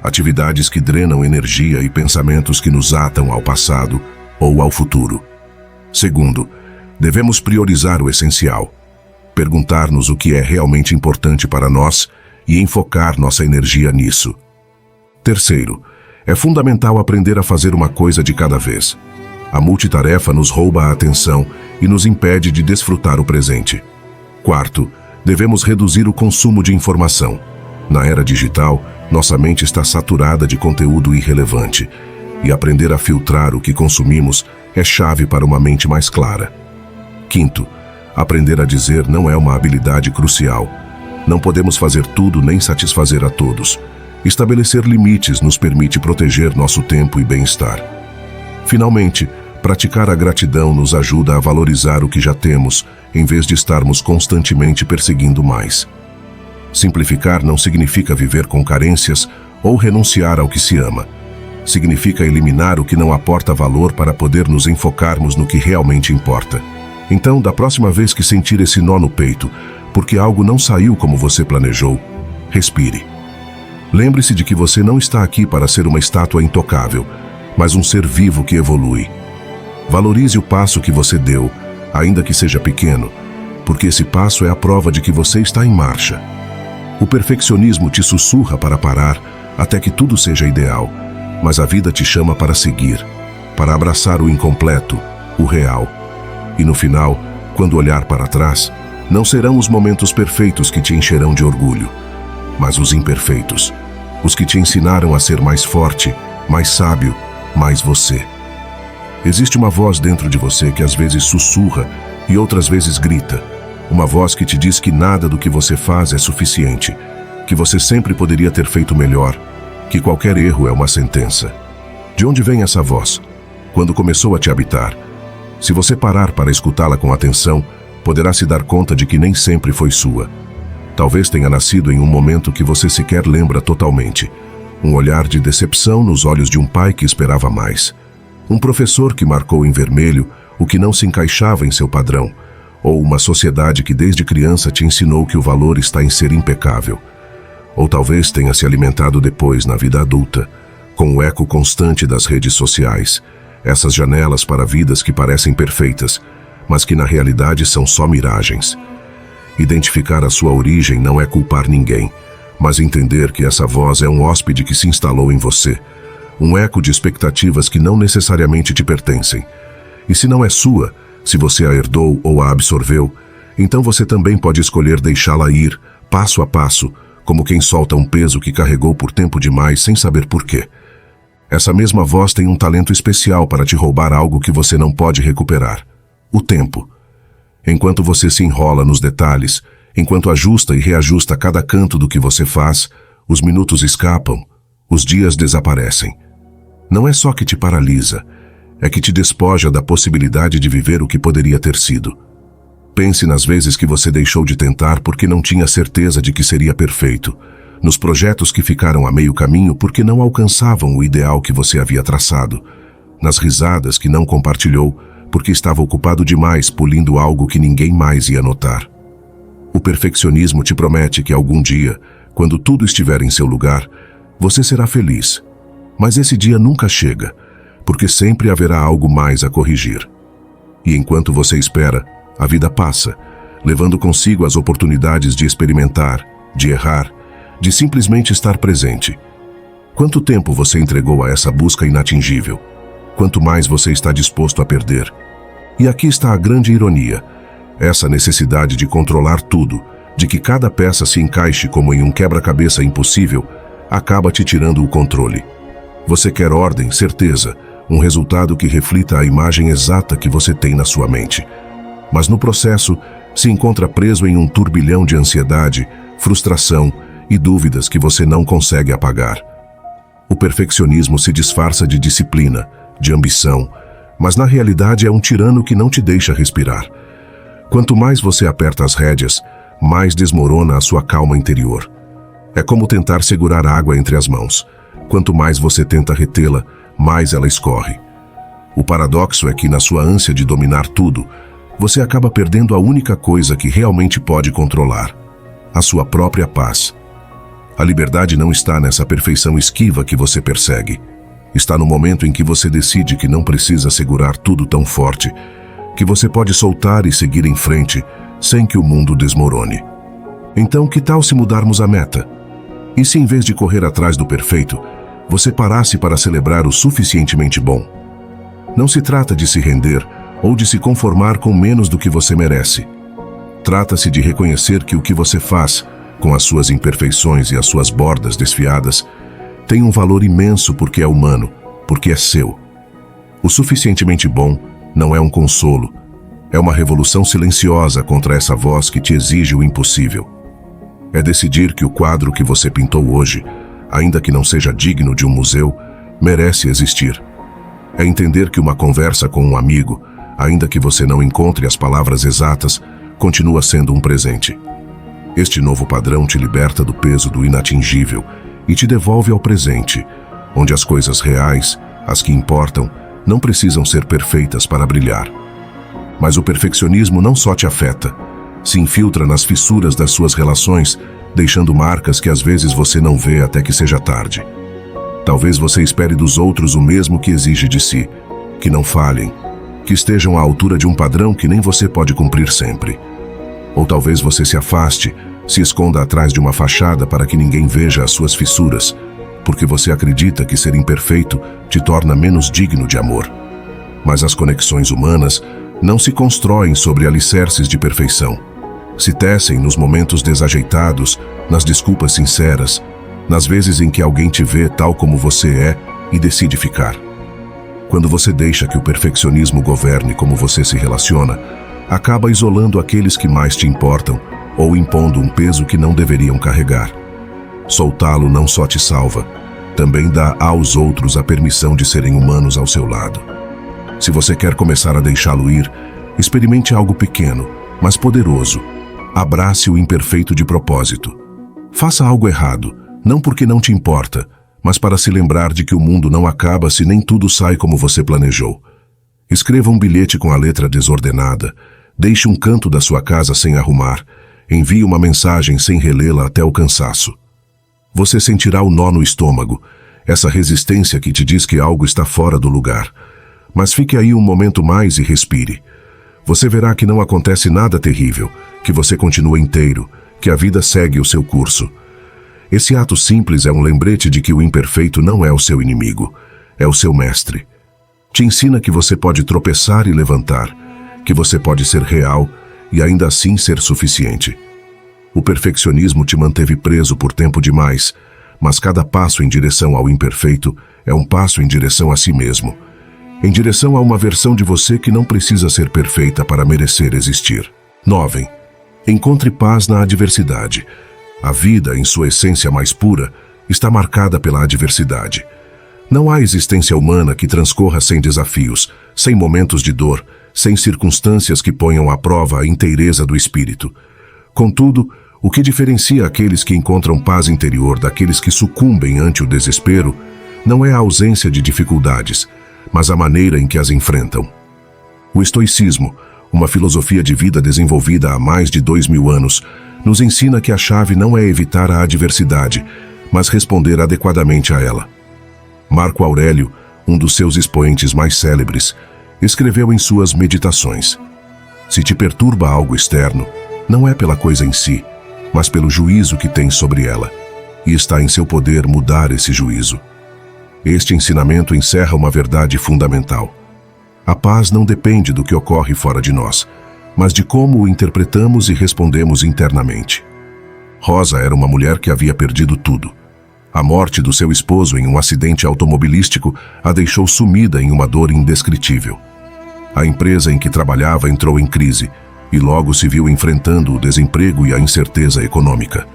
atividades que drenam energia e pensamentos que nos atam ao passado ou ao futuro. Segundo, devemos priorizar o essencial, perguntar-nos o que é realmente importante para nós e enfocar nossa energia nisso. Terceiro, é fundamental aprender a fazer uma coisa de cada vez. A multitarefa nos rouba a atenção e nos impede de desfrutar o presente. Quarto, devemos reduzir o consumo de informação. Na era digital, nossa mente está saturada de conteúdo irrelevante, e aprender a filtrar o que consumimos é chave para uma mente mais clara. Quinto, aprender a dizer não é uma habilidade crucial. Não podemos fazer tudo nem satisfazer a todos. Estabelecer limites nos permite proteger nosso tempo e bem-estar. Finalmente, praticar a gratidão nos ajuda a valorizar o que já temos, em vez de estarmos constantemente perseguindo mais. Simplificar não significa viver com carências ou renunciar ao que se ama. Significa eliminar o que não aporta valor para poder nos enfocarmos no que realmente importa. Então, da próxima vez que sentir esse nó no peito, porque algo não saiu como você planejou, respire. Lembre-se de que você não está aqui para ser uma estátua intocável, mas um ser vivo que evolui. Valorize o passo que você deu, ainda que seja pequeno, porque esse passo é a prova de que você está em marcha. O perfeccionismo te sussurra para parar até que tudo seja ideal, mas a vida te chama para seguir, para abraçar o incompleto, o real. E no final, quando olhar para trás, não serão os momentos perfeitos que te encherão de orgulho, mas os imperfeitos, os que te ensinaram a ser mais forte, mais sábio, mais você. Existe uma voz dentro de você que às vezes sussurra e outras vezes grita. Uma voz que te diz que nada do que você faz é suficiente, que você sempre poderia ter feito melhor, que qualquer erro é uma sentença. De onde vem essa voz? Quando começou a te habitar? Se você parar para escutá-la com atenção, poderá se dar conta de que nem sempre foi sua. Talvez tenha nascido em um momento que você sequer lembra totalmente. Um olhar de decepção nos olhos de um pai que esperava mais. Um professor que marcou em vermelho o que não se encaixava em seu padrão. Ou uma sociedade que desde criança te ensinou que o valor está em ser impecável. Ou talvez tenha se alimentado depois na vida adulta, com o eco constante das redes sociais, essas janelas para vidas que parecem perfeitas, mas que na realidade são só miragens. Identificar a sua origem não é culpar ninguém, mas entender que essa voz é um hóspede que se instalou em você, um eco de expectativas que não necessariamente te pertencem. E se não é sua, se você a herdou ou a absorveu, então você também pode escolher deixá-la ir, passo a passo, como quem solta um peso que carregou por tempo demais sem saber por quê. Essa mesma voz tem um talento especial para te roubar algo que você não pode recuperar: o tempo. Enquanto você se enrola nos detalhes, enquanto ajusta e reajusta cada canto do que você faz, os minutos escapam, os dias desaparecem. Não é só que te paralisa, é que te despoja da possibilidade de viver o que poderia ter sido. Pense nas vezes que você deixou de tentar porque não tinha certeza de que seria perfeito, nos projetos que ficaram a meio caminho porque não alcançavam o ideal que você havia traçado, nas risadas que não compartilhou porque estava ocupado demais polindo algo que ninguém mais ia notar. O perfeccionismo te promete que algum dia, quando tudo estiver em seu lugar, você será feliz. Mas esse dia nunca chega, porque sempre haverá algo mais a corrigir. E enquanto você espera, a vida passa, levando consigo as oportunidades de experimentar, de errar, de simplesmente estar presente. Quanto tempo você entregou a essa busca inatingível? Quanto mais você está disposto a perder? E aqui está a grande ironia. Essa necessidade de controlar tudo, de que cada peça se encaixe como em um quebra-cabeça impossível, acaba te tirando o controle. Você quer ordem, certeza, um resultado que reflita a imagem exata que você tem na sua mente. Mas no processo, se encontra preso em um turbilhão de ansiedade, frustração e dúvidas que você não consegue apagar. O perfeccionismo se disfarça de disciplina, de ambição, mas na realidade é um tirano que não te deixa respirar. Quanto mais você aperta as rédeas, mais desmorona a sua calma interior. É como tentar segurar água entre as mãos. Quanto mais você tenta retê-la, mais ela escorre. O paradoxo é que, na sua ânsia de dominar tudo, você acaba perdendo a única coisa que realmente pode controlar: a sua própria paz. A liberdade não está nessa perfeição esquiva que você persegue. Está no momento em que você decide que não precisa segurar tudo tão forte, que você pode soltar e seguir em frente, sem que o mundo desmorone. Então, que tal se mudarmos a meta? E se, em vez de correr atrás do perfeito, você parasse para celebrar o suficientemente bom? Não se trata de se render ou de se conformar com menos do que você merece. Trata-se de reconhecer que o que você faz, com as suas imperfeições e as suas bordas desfiadas, tem um valor imenso porque é humano, porque é seu. O suficientemente bom não é um consolo, é uma revolução silenciosa contra essa voz que te exige o impossível. É decidir que o quadro que você pintou hoje, ainda que não seja digno de um museu, merece existir. É entender que uma conversa com um amigo, ainda que você não encontre as palavras exatas, continua sendo um presente. Este novo padrão te liberta do peso do inatingível e te devolve ao presente, onde as coisas reais, as que importam, não precisam ser perfeitas para brilhar. Mas o perfeccionismo não só te afeta, se infiltra nas fissuras das suas relações, deixando marcas que às vezes você não vê até que seja tarde. Talvez você espere dos outros o mesmo que exige de si, que não falhem, que estejam à altura de um padrão que nem você pode cumprir sempre. Ou talvez você se afaste, se esconda atrás de uma fachada para que ninguém veja as suas fissuras, porque você acredita que ser imperfeito te torna menos digno de amor. Mas as conexões humanas não se constroem sobre alicerces de perfeição. Se tecem nos momentos desajeitados, nas desculpas sinceras, nas vezes em que alguém te vê tal como você é e decide ficar. Quando você deixa que o perfeccionismo governe como você se relaciona, acaba isolando aqueles que mais te importam ou impondo um peso que não deveriam carregar. Soltá-lo não só te salva, também dá aos outros a permissão de serem humanos ao seu lado. Se você quer começar a deixá-lo ir, experimente algo pequeno, mas poderoso. Abrace o imperfeito de propósito. Faça algo errado, não porque não te importa, mas para se lembrar de que o mundo não acaba se nem tudo sai como você planejou. Escreva um bilhete com a letra desordenada, deixe um canto da sua casa sem arrumar, envie uma mensagem sem relê-la até o cansaço. Você sentirá o nó no estômago, essa resistência que te diz que algo está fora do lugar. Mas fique aí um momento mais e respire. Você verá que não acontece nada terrível, que você continua inteiro, que a vida segue o seu curso. Esse ato simples é um lembrete de que o imperfeito não é o seu inimigo, é o seu mestre. Te ensina que você pode tropeçar e levantar, que você pode ser real e ainda assim ser suficiente. O perfeccionismo te manteve preso por tempo demais, mas cada passo em direção ao imperfeito é um passo em direção a si mesmo, em direção a uma versão de você que não precisa ser perfeita para merecer existir. 9. Encontre paz na adversidade. A vida, em sua essência mais pura, está marcada pela adversidade. Não há existência humana que transcorra sem desafios, sem momentos de dor, sem circunstâncias que ponham à prova a inteireza do espírito. Contudo, o que diferencia aqueles que encontram paz interior daqueles que sucumbem ante o desespero não é a ausência de dificuldades, mas a maneira em que as enfrentam. O estoicismo, uma filosofia de vida desenvolvida há mais de 2000 anos, nos ensina que a chave não é evitar a adversidade, mas responder adequadamente a ela. Marco Aurélio, um dos seus expoentes mais célebres, escreveu em suas Meditações: se te perturba algo externo, não é pela coisa em si, mas pelo juízo que tens sobre ela, e está em seu poder mudar esse juízo. Este ensinamento encerra uma verdade fundamental. A paz não depende do que ocorre fora de nós, mas de como o interpretamos e respondemos internamente. Rosa era uma mulher que havia perdido tudo. A morte do seu esposo em um acidente automobilístico a deixou sumida em uma dor indescritível. A empresa em que trabalhava entrou em crise e logo se viu enfrentando o desemprego e a incerteza econômica.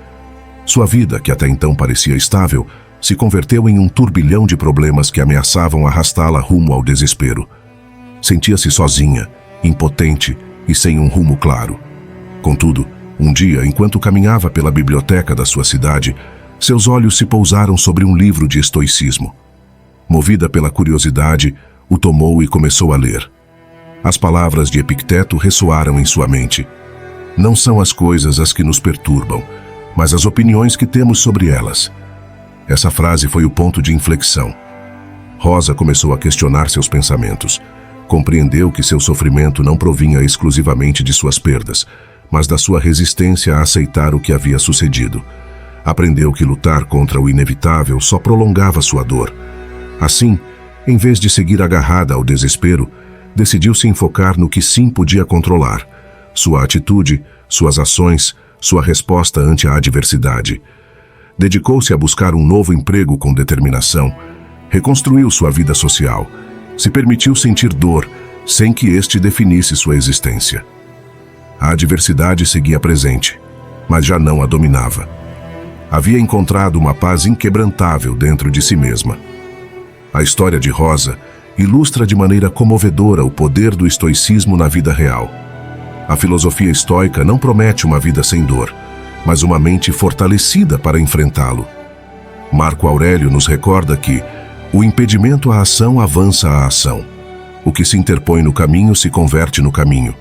Sua vida, que até então parecia estável, se converteu em um turbilhão de problemas que ameaçavam arrastá-la rumo ao desespero. Sentia-se sozinha, impotente e sem um rumo claro. Contudo, um dia, enquanto caminhava pela biblioteca da sua cidade, seus olhos se pousaram sobre um livro de estoicismo. Movida pela curiosidade, o tomou e começou a ler. As palavras de Epicteto ressoaram em sua mente. Não são as coisas as que nos perturbam, mas as opiniões que temos sobre elas. Essa frase foi o ponto de inflexão. Rosa começou a questionar seus pensamentos. Compreendeu que seu sofrimento não provinha exclusivamente de suas perdas, mas da sua resistência a aceitar o que havia sucedido. Aprendeu que lutar contra o inevitável só prolongava sua dor. Assim, em vez de seguir agarrada ao desespero, decidiu se enfocar no que sim podia controlar: sua atitude, suas ações, sua resposta ante a adversidade. Dedicou-se a buscar um novo emprego com determinação, reconstruiu sua vida social, se permitiu sentir dor sem que este definisse sua existência. A adversidade seguia presente, mas já não a dominava. Havia encontrado uma paz inquebrantável dentro de si mesma. A história de Rosa ilustra de maneira comovedora o poder do estoicismo na vida real. A filosofia estoica não promete uma vida sem dor, mas uma mente fortalecida para enfrentá-lo. Marco Aurélio nos recorda que o impedimento à ação avança a ação. O que se interpõe no caminho se converte no caminho.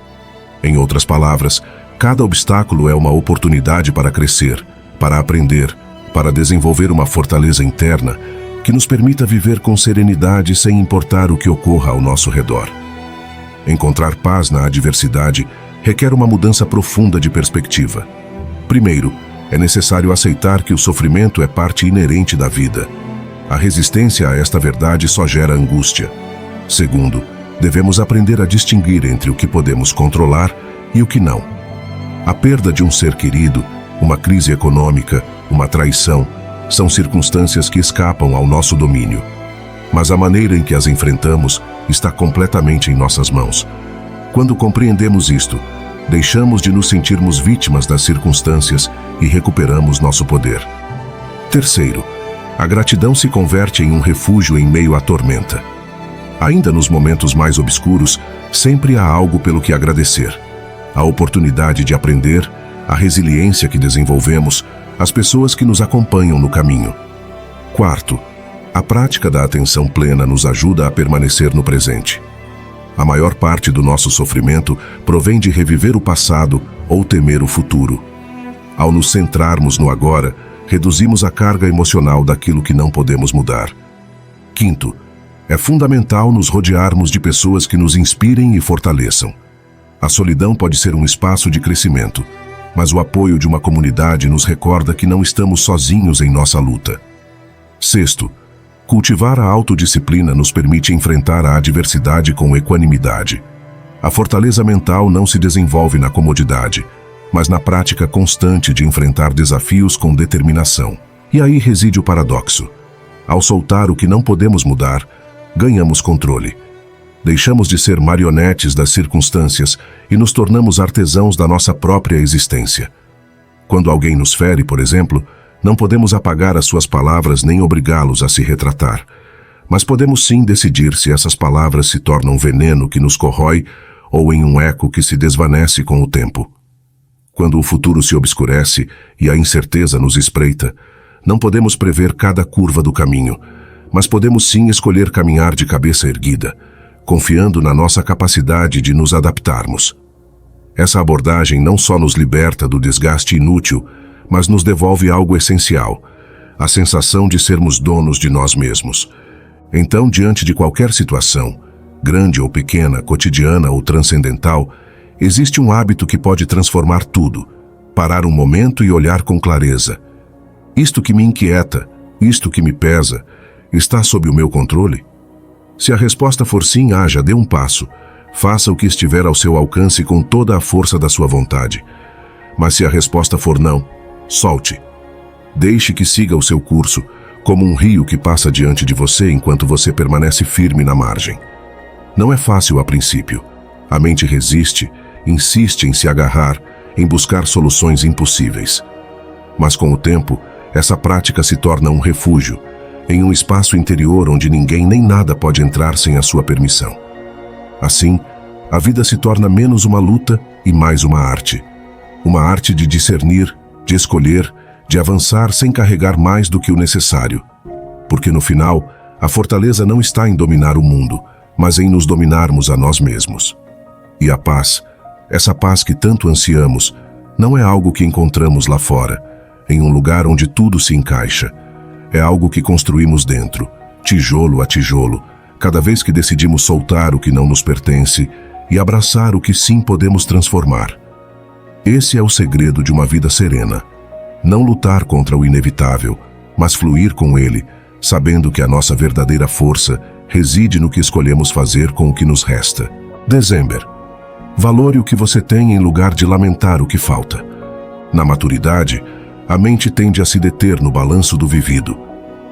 Em outras palavras, cada obstáculo é uma oportunidade para crescer, para aprender, para desenvolver uma fortaleza interna que nos permita viver com serenidade sem importar o que ocorra ao nosso redor. Encontrar paz na adversidade requer uma mudança profunda de perspectiva. Primeiro, é necessário aceitar que o sofrimento é parte inerente da vida. A resistência a esta verdade só gera angústia. Segundo, devemos aprender a distinguir entre o que podemos controlar e o que não. A perda de um ser querido, uma crise econômica, uma traição, são circunstâncias que escapam ao nosso domínio. Mas a maneira em que as enfrentamos está completamente em nossas mãos. Quando compreendemos isto, deixamos de nos sentirmos vítimas das circunstâncias e recuperamos nosso poder. Terceiro, a gratidão se converte em um refúgio em meio à tormenta. Ainda nos momentos mais obscuros, sempre há algo pelo que agradecer. A oportunidade de aprender, a resiliência que desenvolvemos, as pessoas que nos acompanham no caminho. Quarto, A prática da atenção plena nos ajuda a permanecer no presente. A maior parte do nosso sofrimento provém de reviver o passado ou temer o futuro. Ao nos centrarmos no agora, reduzimos a carga emocional daquilo que não podemos mudar. Quinto, é fundamental nos rodearmos de pessoas que nos inspirem e fortaleçam. A solidão pode ser um espaço de crescimento, mas o apoio de uma comunidade nos recorda que não estamos sozinhos em nossa luta. Sexto, cultivar a autodisciplina nos permite enfrentar a adversidade com equanimidade. A fortaleza mental não se desenvolve na comodidade, mas na prática constante de enfrentar desafios com determinação. E aí reside o paradoxo. Ao soltar o que não podemos mudar, ganhamos controle. Deixamos de ser marionetes das circunstâncias e nos tornamos artesãos da nossa própria existência. Quando alguém nos fere, por exemplo, não podemos apagar as suas palavras nem obrigá-los a se retratar. Mas podemos sim decidir se essas palavras se tornam veneno que nos corrói ou em um eco que se desvanece com o tempo. Quando o futuro se obscurece e a incerteza nos espreita, não podemos prever cada curva do caminho, mas podemos sim escolher caminhar de cabeça erguida, confiando na nossa capacidade de nos adaptarmos. Essa abordagem não só nos liberta do desgaste inútil, mas nos devolve algo essencial, a sensação de sermos donos de nós mesmos. Então, diante de qualquer situação, grande ou pequena, cotidiana ou transcendental, existe um hábito que pode transformar tudo, parar um momento e olhar com clareza. Isto que me inquieta, isto que me pesa, está sob o meu controle? Se a resposta for sim, haja, dê um passo. Faça o que estiver ao seu alcance com toda a força da sua vontade. Mas se a resposta for não, solte. Deixe que siga o seu curso, como um rio que passa diante de você enquanto você permanece firme na margem. Não é fácil a princípio. A mente resiste, insiste em se agarrar, em buscar soluções impossíveis. Mas com o tempo, essa prática se torna um refúgio, em um espaço interior onde ninguém nem nada pode entrar sem a sua permissão. Assim, a vida se torna menos uma luta e mais uma arte. Uma arte de discernir, de escolher, de avançar sem carregar mais do que o necessário. Porque no final, a fortaleza não está em dominar o mundo, mas em nos dominarmos a nós mesmos. E a paz, essa paz que tanto ansiamos, não é algo que encontramos lá fora, em um lugar onde tudo se encaixa. É algo que construímos dentro, tijolo a tijolo, cada vez que decidimos soltar o que não nos pertence e abraçar o que sim podemos transformar. Esse é o segredo de uma vida serena. Não lutar contra o inevitável, mas fluir com ele, sabendo que a nossa verdadeira força reside no que escolhemos fazer com o que nos resta. Dezembro. Valore o que você tem em lugar de lamentar o que falta. Na maturidade, a mente tende a se deter no balanço do vivido.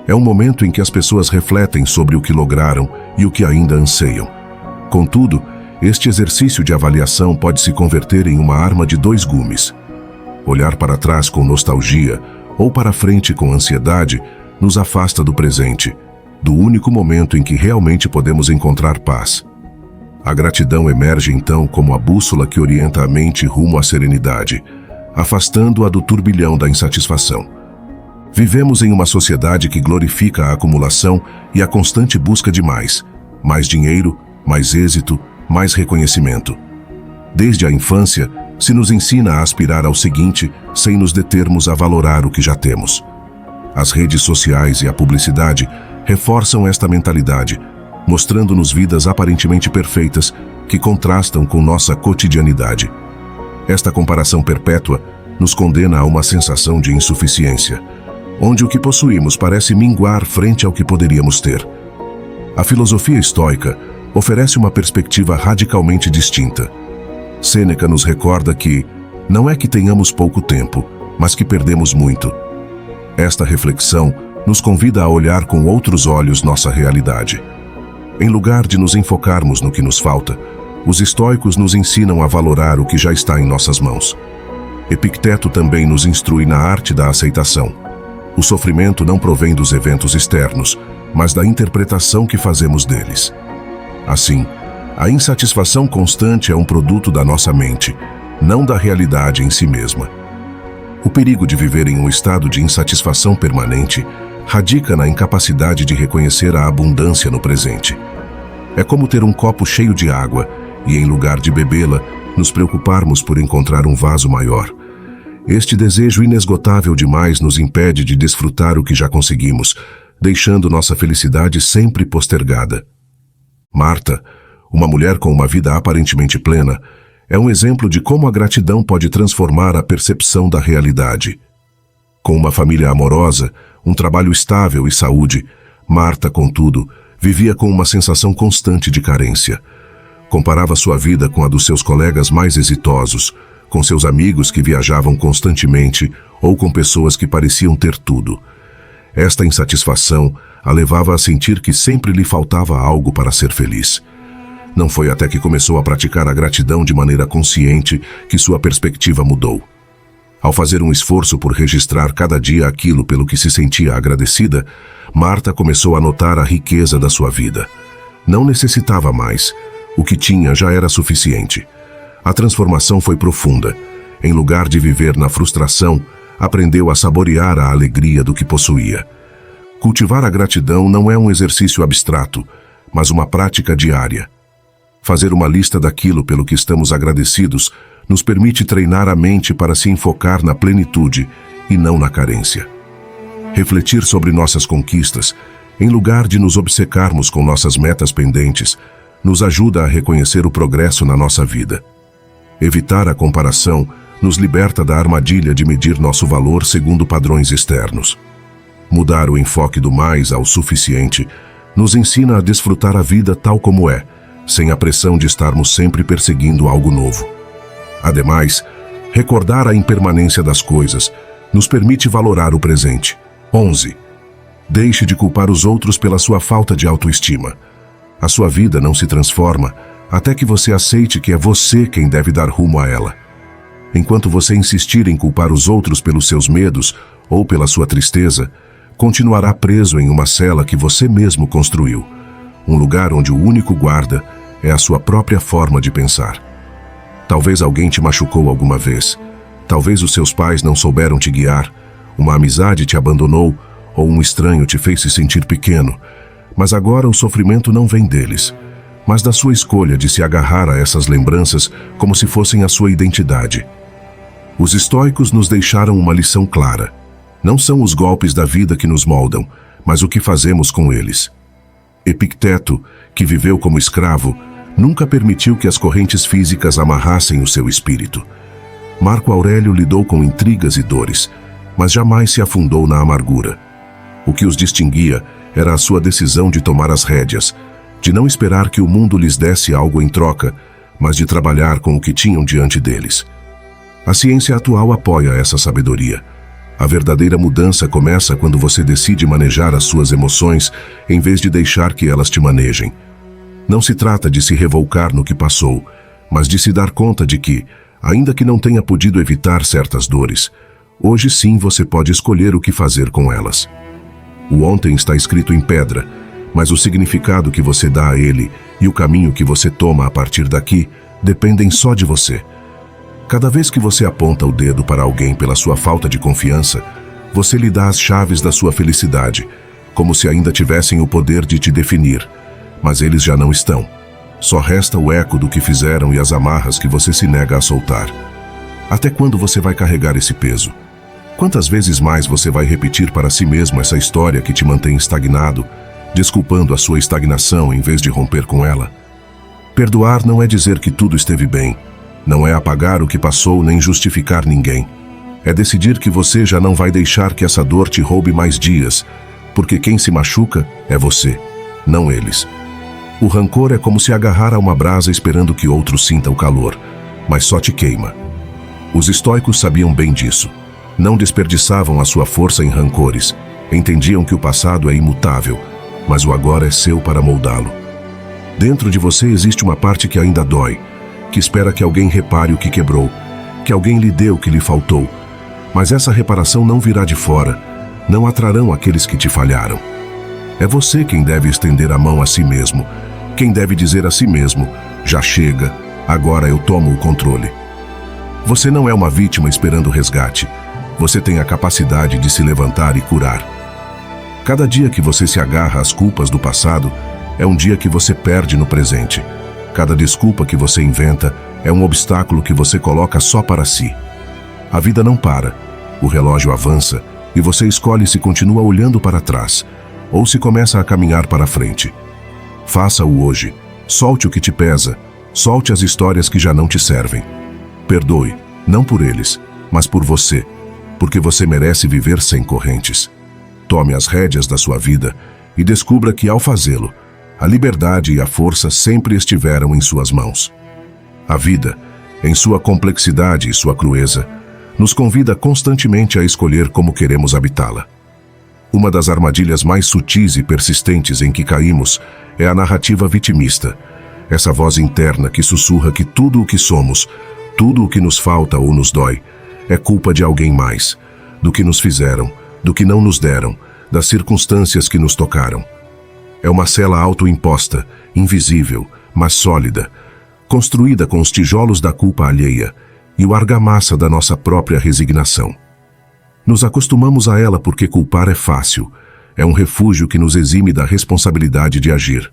É um momento em que as pessoas refletem sobre o que lograram e o que ainda anseiam. Contudo, este exercício de avaliação pode se converter em uma arma de dois gumes. Olhar para trás com nostalgia ou para frente com ansiedade nos afasta do presente, do único momento em que realmente podemos encontrar paz. A gratidão emerge então como a bússola que orienta a mente rumo à serenidade, afastando-a do turbilhão da insatisfação. Vivemos em uma sociedade que glorifica a acumulação e a constante busca de mais dinheiro, mais êxito, mais reconhecimento. Desde a infância, se nos ensina a aspirar ao seguinte, sem nos determos a valorar o que já temos. As redes sociais e a publicidade reforçam esta mentalidade, mostrando-nos vidas aparentemente perfeitas que contrastam com nossa cotidianidade. Esta comparação perpétua nos condena a uma sensação de insuficiência, onde o que possuímos parece minguar frente ao que poderíamos ter. A filosofia estoica oferece uma perspectiva radicalmente distinta. Sêneca nos recorda que não é que tenhamos pouco tempo, mas que perdemos muito. Esta reflexão nos convida a olhar com outros olhos nossa realidade. Em lugar de nos enfocarmos no que nos falta, os estoicos nos ensinam a valorar o que já está em nossas mãos. Epicteto também nos instrui na arte da aceitação. O sofrimento não provém dos eventos externos, mas da interpretação que fazemos deles. Assim, a insatisfação constante é um produto da nossa mente, não da realidade em si mesma. O perigo de viver em um estado de insatisfação permanente radica na incapacidade de reconhecer a abundância no presente. É como ter um copo cheio de água e, em lugar de bebê-la, nos preocuparmos por encontrar um vaso maior. Este desejo inesgotável demais nos impede de desfrutar o que já conseguimos, deixando nossa felicidade sempre postergada. Marta, uma mulher com uma vida aparentemente plena, é um exemplo de como a gratidão pode transformar a percepção da realidade. Com uma família amorosa, um trabalho estável e saúde, Marta, contudo, vivia com uma sensação constante de carência. Comparava sua vida com a dos seus colegas mais exitosos, com seus amigos que viajavam constantemente ou com pessoas que pareciam ter tudo. Esta insatisfação a levava a sentir que sempre lhe faltava algo para ser feliz. Não foi até que começou a praticar a gratidão de maneira consciente que sua perspectiva mudou. Ao fazer um esforço por registrar cada dia aquilo pelo que se sentia agradecida, Marta começou a notar a riqueza da sua vida. Não necessitava mais. O que tinha já era suficiente. A transformação foi profunda. Em lugar de viver na frustração, aprendeu a saborear a alegria do que possuía. Cultivar a gratidão não é um exercício abstrato, mas uma prática diária. Fazer uma lista daquilo pelo que estamos agradecidos nos permite treinar a mente para se enfocar na plenitude e não na carência. Refletir sobre nossas conquistas, em lugar de nos obcecarmos com nossas metas pendentes, nos ajuda a reconhecer o progresso na nossa vida. Evitar a comparação nos liberta da armadilha de medir nosso valor segundo padrões externos. Mudar o enfoque do mais ao suficiente nos ensina a desfrutar a vida tal como é, sem a pressão de estarmos sempre perseguindo algo novo. Ademais, recordar a impermanência das coisas nos permite valorar o presente. 11. Deixe de culpar os outros pela sua falta de autoestima. A sua vida não se transforma até que você aceite que é você quem deve dar rumo a ela. Enquanto você insistir em culpar os outros pelos seus medos ou pela sua tristeza, continuará preso em uma cela que você mesmo construiu, um lugar onde o único guarda é a sua própria forma de pensar. Talvez alguém te machucou alguma vez, talvez os seus pais não souberam te guiar, uma amizade te abandonou ou um estranho te fez se sentir pequeno, mas agora o sofrimento não vem deles, mas da sua escolha de se agarrar a essas lembranças como se fossem a sua identidade. Os estoicos nos deixaram uma lição clara. Não são os golpes da vida que nos moldam, mas o que fazemos com eles. Epicteto, que viveu como escravo, nunca permitiu que as correntes físicas amarrassem o seu espírito. Marco Aurélio lidou com intrigas e dores, mas jamais se afundou na amargura. O que os distinguia era a sua decisão de tomar as rédeas, de não esperar que o mundo lhes desse algo em troca, mas de trabalhar com o que tinham diante deles. A ciência atual apoia essa sabedoria. A verdadeira mudança começa quando você decide manejar as suas emoções em vez de deixar que elas te manejem. Não se trata de se revolcar no que passou, mas de se dar conta de que, ainda que não tenha podido evitar certas dores, hoje sim você pode escolher o que fazer com elas. O ontem está escrito em pedra, mas o significado que você dá a ele e o caminho que você toma a partir daqui dependem só de você. Cada vez que você aponta o dedo para alguém pela sua falta de confiança, você lhe dá as chaves da sua felicidade, como se ainda tivessem o poder de te definir, mas eles já não estão. Só resta o eco do que fizeram e as amarras que você se nega a soltar. Até quando você vai carregar esse peso? Quantas vezes mais você vai repetir para si mesmo essa história que te mantém estagnado, desculpando a sua estagnação em vez de romper com ela? Perdoar não é dizer que tudo esteve bem, não é apagar o que passou nem justificar ninguém. É decidir que você já não vai deixar que essa dor te roube mais dias, porque quem se machuca é você, não eles. O rancor é como se agarrar a uma brasa esperando que outro sinta o calor, mas só te queima. Os estoicos sabiam bem disso. Não desperdiçavam a sua força em rancores. Entendiam que o passado é imutável, mas o agora é seu para moldá-lo. Dentro de você existe uma parte que ainda dói, que espera que alguém repare o que quebrou, que alguém lhe dê o que lhe faltou. Mas essa reparação não virá de fora, não atrarão aqueles que te falharam. É você quem deve estender a mão a si mesmo, quem deve dizer a si mesmo, já chega, agora eu tomo o controle. Você não é uma vítima esperando resgate, você tem a capacidade de se levantar e curar. Cada dia que você se agarra às culpas do passado é um dia que você perde no presente. Cada desculpa que você inventa é um obstáculo que você coloca só para si. A vida não para, o relógio avança e você escolhe se continua olhando para trás ou se começa a caminhar para frente. Faça-o hoje, solte o que te pesa, solte as histórias que já não te servem. Perdoe, não por eles, mas por você, porque você merece viver sem correntes. Tome as rédeas da sua vida e descubra que, ao fazê-lo, a liberdade e a força sempre estiveram em suas mãos. A vida, em sua complexidade e sua crueza, nos convida constantemente a escolher como queremos habitá-la. Uma das armadilhas mais sutis e persistentes em que caímos é a narrativa vitimista, essa voz interna que sussurra que tudo o que somos, tudo o que nos falta ou nos dói, é culpa de alguém mais, do que nos fizeram, do que não nos deram, das circunstâncias que nos tocaram. É uma cela autoimposta, invisível, mas sólida, construída com os tijolos da culpa alheia e o argamassa da nossa própria resignação. Nos acostumamos a ela porque culpar é fácil, é um refúgio que nos exime da responsabilidade de agir.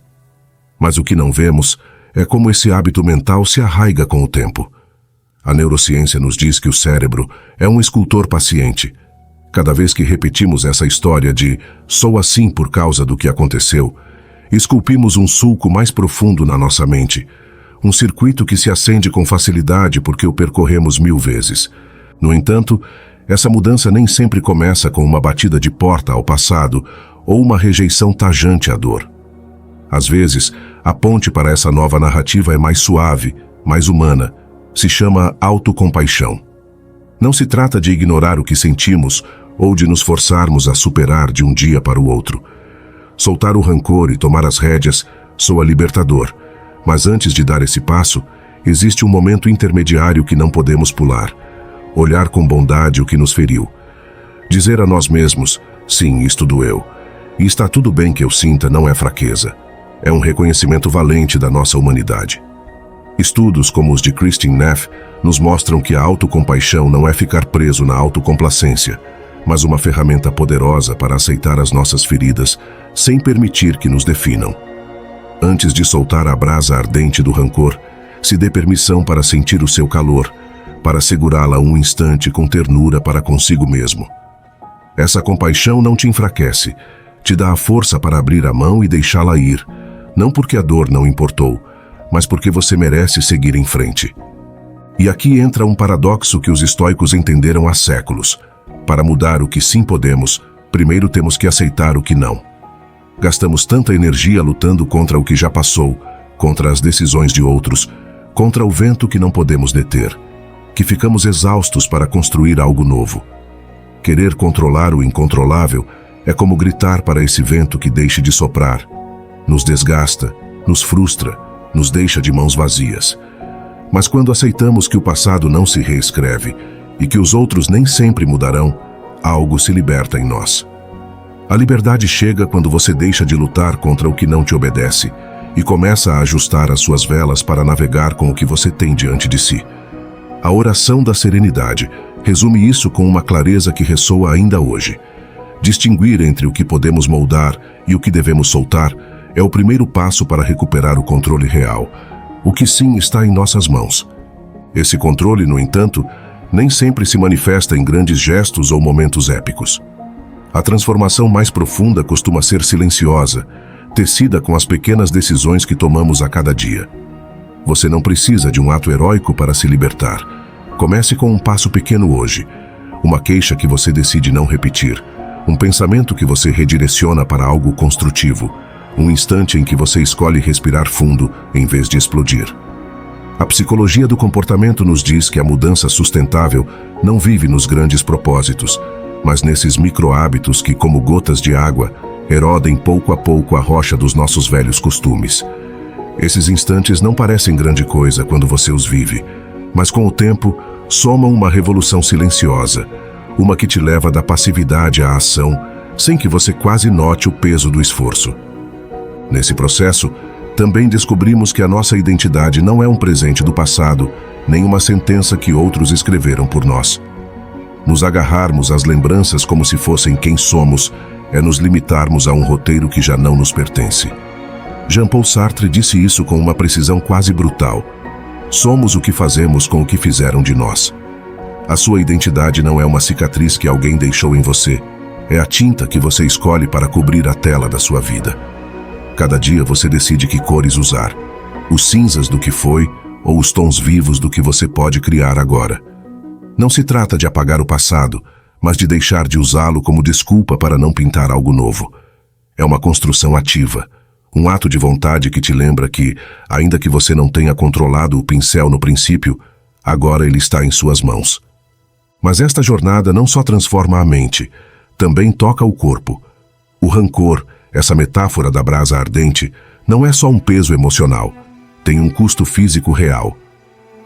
Mas o que não vemos é como esse hábito mental se arraiga com o tempo. A neurociência nos diz que o cérebro é um escultor paciente. Cada vez que repetimos essa história de "sou assim por causa do que aconteceu", esculpimos um sulco mais profundo na nossa mente, um circuito que se acende com facilidade porque o percorremos 1000 vezes. No entanto, essa mudança nem sempre começa com uma batida de porta ao passado ou uma rejeição tajante à dor. Às vezes, a ponte para essa nova narrativa é mais suave, mais humana, se chama autocompaixão. Não se trata de ignorar o que sentimos ou de nos forçarmos a superar de um dia para o outro. Soltar o rancor e tomar as rédeas soa libertador, mas antes de dar esse passo, existe um momento intermediário que não podemos pular. Olhar com bondade o que nos feriu. Dizer a nós mesmos, sim, isto doeu. E está tudo bem que eu sinta, não é fraqueza. É um reconhecimento valente da nossa humanidade. Estudos como os de Kristin Neff nos mostram que a autocompaixão não é ficar preso na autocomplacência, mas uma ferramenta poderosa para aceitar as nossas feridas sem permitir que nos definam. Antes de soltar a brasa ardente do rancor, se dê permissão para sentir o seu calor, para segurá-la um instante com ternura para consigo mesmo. Essa compaixão não te enfraquece, te dá a força para abrir a mão e deixá-la ir, não porque a dor não importou, mas porque você merece seguir em frente. E aqui entra um paradoxo que os estoicos entenderam há séculos. Para mudar o que sim podemos, primeiro temos que aceitar o que não. Gastamos tanta energia lutando contra o que já passou, contra as decisões de outros, contra o vento que não podemos deter, que ficamos exaustos para construir algo novo. Querer controlar o incontrolável é como gritar para esse vento que deixe de soprar. Nos desgasta, nos frustra, nos deixa de mãos vazias. Mas quando aceitamos que o passado não se reescreve e que os outros nem sempre mudarão, algo se liberta em nós. A liberdade chega quando você deixa de lutar contra o que não te obedece e começa a ajustar as suas velas para navegar com o que você tem diante de si. A oração da serenidade resume isso com uma clareza que ressoa ainda hoje. Distinguir entre o que podemos moldar e o que devemos soltar é o primeiro passo para recuperar o controle real, o que sim está em nossas mãos. Esse controle, no entanto, nem sempre se manifesta em grandes gestos ou momentos épicos. A transformação mais profunda costuma ser silenciosa, tecida com as pequenas decisões que tomamos a cada dia. Você não precisa de um ato heróico para se libertar. Comece com um passo pequeno hoje, uma queixa que você decide não repetir, um pensamento que você redireciona para algo construtivo, um instante em que você escolhe respirar fundo em vez de explodir. A psicologia do comportamento nos diz que a mudança sustentável não vive nos grandes propósitos, mas nesses micro-hábitos que, como gotas de água, erodem pouco a pouco a rocha dos nossos velhos costumes. Esses instantes não parecem grande coisa quando você os vive, mas com o tempo somam uma revolução silenciosa, uma que te leva da passividade à ação, sem que você quase note o peso do esforço. Nesse processo, também descobrimos que a nossa identidade não é um presente do passado, nem uma sentença que outros escreveram por nós. Nos agarrarmos às lembranças como se fossem quem somos é nos limitarmos a um roteiro que já não nos pertence. Jean-Paul Sartre disse isso com uma precisão quase brutal. Somos o que fazemos com o que fizeram de nós. A sua identidade não é uma cicatriz que alguém deixou em você. É a tinta que você escolhe para cobrir a tela da sua vida. Cada dia você decide que cores usar. Os cinzas do que foi ou os tons vivos do que você pode criar agora. Não se trata de apagar o passado, mas de deixar de usá-lo como desculpa para não pintar algo novo. É uma construção ativa, um ato de vontade que te lembra que, ainda que você não tenha controlado o pincel no princípio, agora ele está em suas mãos. Mas esta jornada não só transforma a mente, também toca o corpo. O rancor, essa metáfora da brasa ardente, não é só um peso emocional, tem um custo físico real.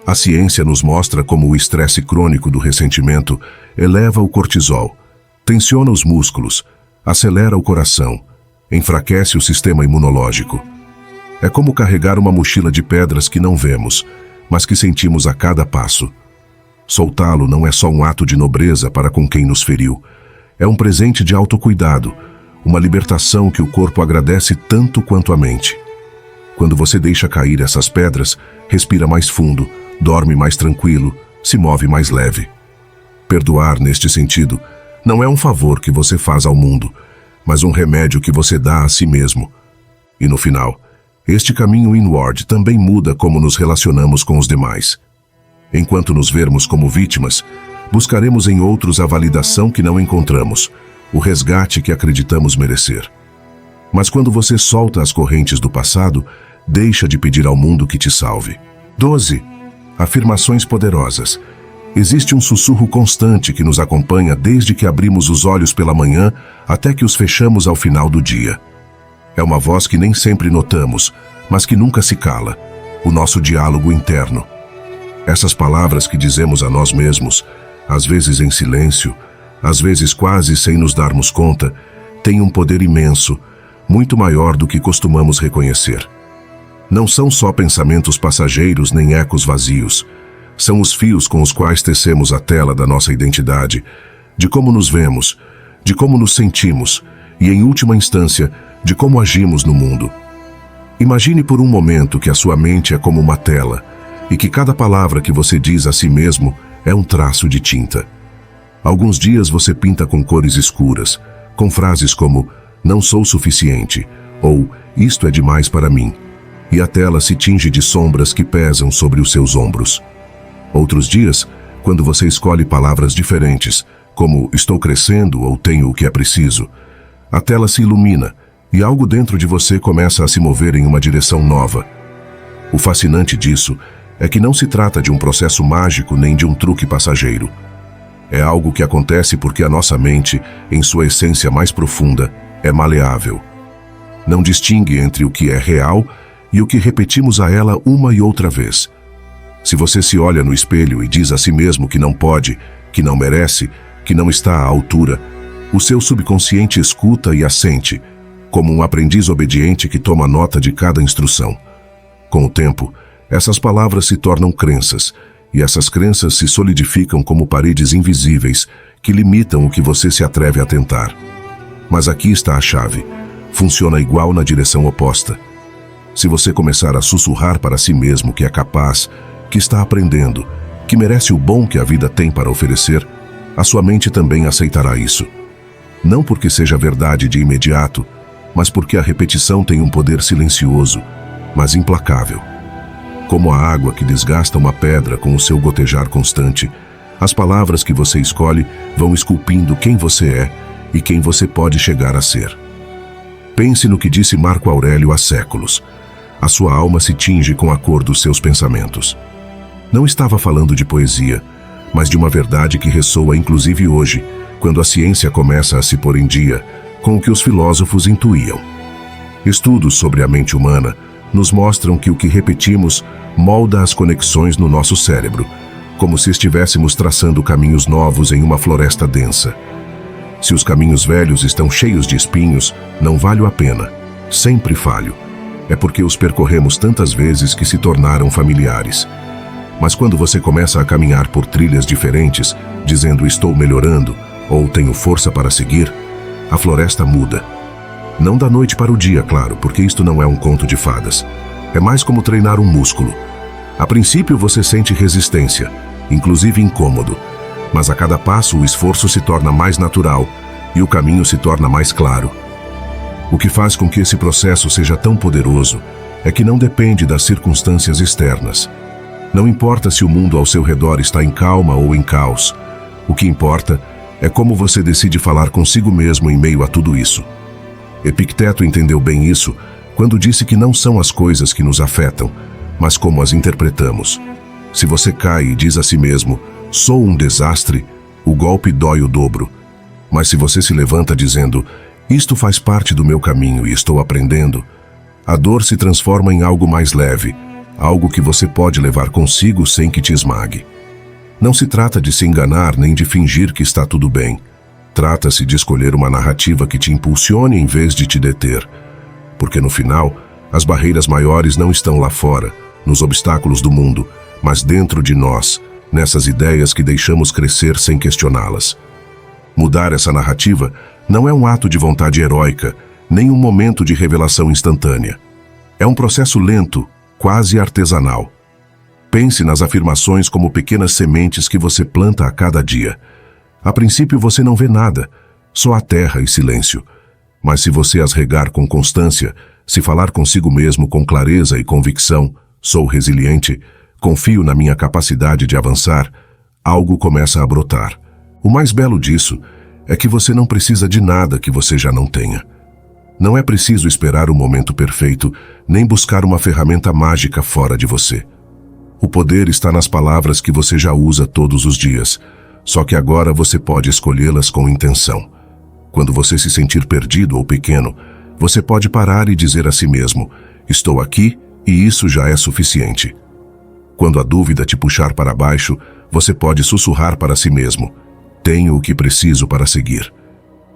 A ciência nos mostra como o estresse crônico do ressentimento eleva o cortisol, tensiona os músculos, acelera o coração, enfraquece o sistema imunológico. É como carregar uma mochila de pedras que não vemos, mas que sentimos a cada passo. Soltá-lo não é só um ato de nobreza para com quem nos feriu, é um presente de autocuidado, uma libertação que o corpo agradece tanto quanto a mente. Quando você deixa cair essas pedras, respira mais fundo, dorme mais tranquilo, se move mais leve. Perdoar, neste sentido, não é um favor que você faz ao mundo, mas um remédio que você dá a si mesmo. E no final, este caminho inward também muda como nos relacionamos com os demais. Enquanto nos vermos como vítimas, buscaremos em outros a validação que não encontramos, o resgate que acreditamos merecer. Mas quando você solta as correntes do passado, deixa de pedir ao mundo que te salve. 12. Afirmações poderosas. Existe um sussurro constante que nos acompanha desde que abrimos os olhos pela manhã até que os fechamos ao final do dia. É uma voz que nem sempre notamos, mas que nunca se cala, o nosso diálogo interno. Essas palavras que dizemos a nós mesmos, às vezes em silêncio, às vezes quase sem nos darmos conta, têm um poder imenso, muito maior do que costumamos reconhecer. Não são só pensamentos passageiros nem ecos vazios. São os fios com os quais tecemos a tela da nossa identidade, de como nos vemos, de como nos sentimos e, em última instância, de como agimos no mundo. Imagine por um momento que a sua mente é como uma tela e que cada palavra que você diz a si mesmo é um traço de tinta. Alguns dias você pinta com cores escuras, com frases como "não sou suficiente" ou "isto é demais para mim", e a tela se tinge de sombras que pesam sobre os seus ombros. Outros dias, quando você escolhe palavras diferentes, como "estou crescendo" ou "tenho o que é preciso", a tela se ilumina e algo dentro de você começa a se mover em uma direção nova. O fascinante disso é que não se trata de um processo mágico nem de um truque passageiro. É algo que acontece porque a nossa mente, em sua essência mais profunda, é maleável. Não distingue entre o que é real e o que repetimos a ela uma e outra vez. Se você se olha no espelho e diz a si mesmo que não pode, que não merece, que não está à altura, o seu subconsciente escuta e assente, como um aprendiz obediente que toma nota de cada instrução. Com o tempo, essas palavras se tornam crenças, e essas crenças se solidificam como paredes invisíveis que limitam o que você se atreve a tentar. Mas aqui está a chave. Funciona igual na direção oposta. Se você começar a sussurrar para si mesmo que é capaz, que está aprendendo, que merece o bom que a vida tem para oferecer, a sua mente também aceitará isso. Não porque seja verdade de imediato, mas porque a repetição tem um poder silencioso, mas implacável. Como a água que desgasta uma pedra com o seu gotejar constante, as palavras que você escolhe vão esculpindo quem você é e quem você pode chegar a ser. Pense no que disse Marco Aurélio há séculos. A sua alma se tinge com a cor dos seus pensamentos. Não estava falando de poesia, mas de uma verdade que ressoa inclusive hoje, quando a ciência começa a se pôr em dia com o que os filósofos intuíam. Estudos sobre a mente humana nos mostram que o que repetimos molda as conexões no nosso cérebro, como se estivéssemos traçando caminhos novos em uma floresta densa. Se os caminhos velhos estão cheios de espinhos, não vale a pena. Sempre falho. É porque os percorremos tantas vezes que se tornaram familiares. Mas quando você começa a caminhar por trilhas diferentes, dizendo "estou melhorando" ou "tenho força para seguir", a floresta muda. Não da noite para o dia, claro, porque isto não é um conto de fadas. É mais como treinar um músculo. A princípio você sente resistência, inclusive incômodo, mas a cada passo o esforço se torna mais natural e o caminho se torna mais claro. O que faz com que esse processo seja tão poderoso é que não depende das circunstâncias externas. Não importa se o mundo ao seu redor está em calma ou em caos. O que importa é como você decide falar consigo mesmo em meio a tudo isso. Epicteto entendeu bem isso quando disse que não são as coisas que nos afetam, mas como as interpretamos. Se você cai e diz a si mesmo, sou um desastre, o golpe dói o dobro. Mas se você se levanta dizendo, isto faz parte do meu caminho e estou aprendendo, a dor se transforma em algo mais leve, algo que você pode levar consigo sem que te esmague. Não se trata de se enganar nem de fingir que está tudo bem. Trata-se de escolher uma narrativa que te impulsione em vez de te deter. Porque no final, as barreiras maiores não estão lá fora, nos obstáculos do mundo, mas dentro de nós, nessas ideias que deixamos crescer sem questioná-las. Mudar essa narrativa não é um ato de vontade heróica, nem um momento de revelação instantânea. É um processo lento, quase artesanal. Pense nas afirmações como pequenas sementes que você planta a cada dia. A princípio você não vê nada, só a terra e silêncio. Mas se você as regar com constância, se falar consigo mesmo com clareza e convicção, sou resiliente, confio na minha capacidade de avançar, algo começa a brotar. O mais belo disso é que você não precisa de nada que você já não tenha. Não é preciso esperar o momento perfeito, nem buscar uma ferramenta mágica fora de você. O poder está nas palavras que você já usa todos os dias, só que agora você pode escolhê-las com intenção. Quando você se sentir perdido ou pequeno, você pode parar e dizer a si mesmo, estou aqui e isso já é suficiente. Quando a dúvida te puxar para baixo, você pode sussurrar para si mesmo, tenho o que preciso para seguir.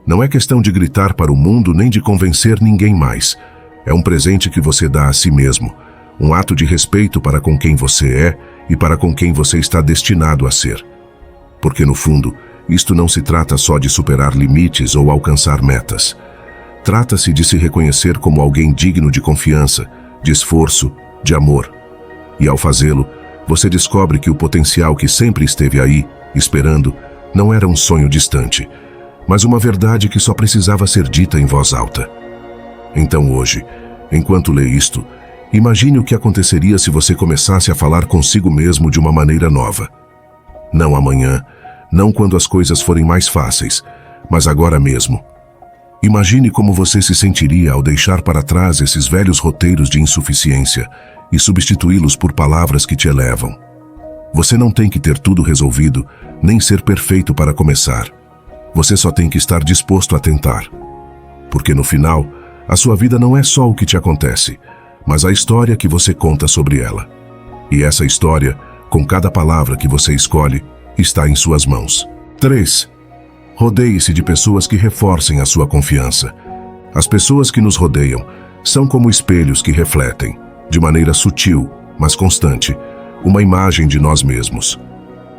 Não é questão de gritar para o mundo nem de convencer ninguém mais. É um presente que você dá a si mesmo, um ato de respeito para com quem você é e para com quem você está destinado a ser. Porque no fundo, isto não se trata só de superar limites ou alcançar metas. Trata-se de se reconhecer como alguém digno de confiança, de esforço, de amor. E ao fazê-lo, você descobre que o potencial que sempre esteve aí, esperando, não era um sonho distante, mas uma verdade que só precisava ser dita em voz alta. Então hoje, enquanto lê isto, imagine o que aconteceria se você começasse a falar consigo mesmo de uma maneira nova. Não amanhã, não quando as coisas forem mais fáceis, mas agora mesmo. Imagine como você se sentiria ao deixar para trás esses velhos roteiros de insuficiência e substituí-los por palavras que te elevam. Você não tem que ter tudo resolvido, nem ser perfeito para começar. Você só tem que estar disposto a tentar. Porque no final, a sua vida não é só o que te acontece, mas a história que você conta sobre ela. E essa história, com cada palavra que você escolhe, está em suas mãos. 3. Rodeie-se de pessoas que reforcem a sua confiança. As pessoas que nos rodeiam são como espelhos que refletem, de maneira sutil, mas constante, uma imagem de nós mesmos.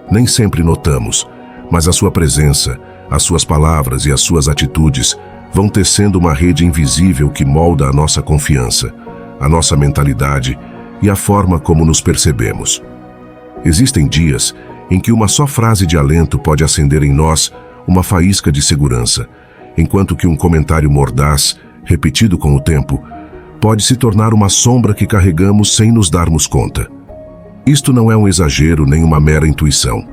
Nem sempre notamos, mas a sua presença, as suas palavras e as suas atitudes vão tecendo uma rede invisível que molda a nossa confiança, a nossa mentalidade e a forma como nos percebemos. Existem dias em que uma só frase de alento pode acender em nós uma faísca de segurança, enquanto que um comentário mordaz, repetido com o tempo, pode se tornar uma sombra que carregamos sem nos darmos conta. Isto não é um exagero nem uma mera intuição.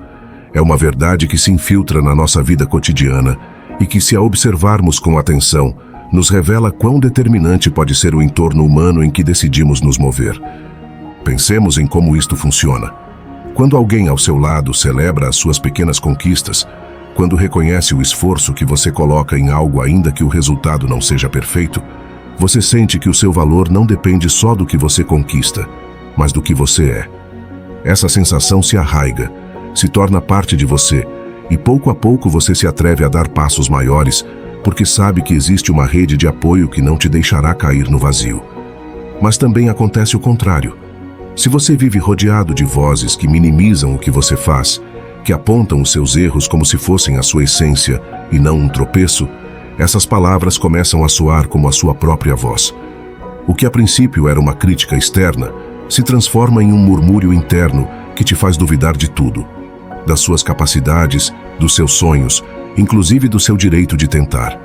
É uma verdade que se infiltra na nossa vida cotidiana e que, se a observarmos com atenção, nos revela quão determinante pode ser o entorno humano em que decidimos nos mover. Pensemos em como isto funciona. Quando alguém ao seu lado celebra as suas pequenas conquistas, quando reconhece o esforço que você coloca em algo ainda que o resultado não seja perfeito, você sente que o seu valor não depende só do que você conquista, mas do que você é. Essa sensação se arraiga, se torna parte de você, e pouco a pouco você se atreve a dar passos maiores, porque sabe que existe uma rede de apoio que não te deixará cair no vazio. Mas também acontece o contrário. Se você vive rodeado de vozes que minimizam o que você faz, que apontam os seus erros como se fossem a sua essência e não um tropeço, essas palavras começam a soar como a sua própria voz. O que a princípio era uma crítica externa se transforma em um murmúrio interno que te faz duvidar de tudo, das suas capacidades, dos seus sonhos, inclusive do seu direito de tentar.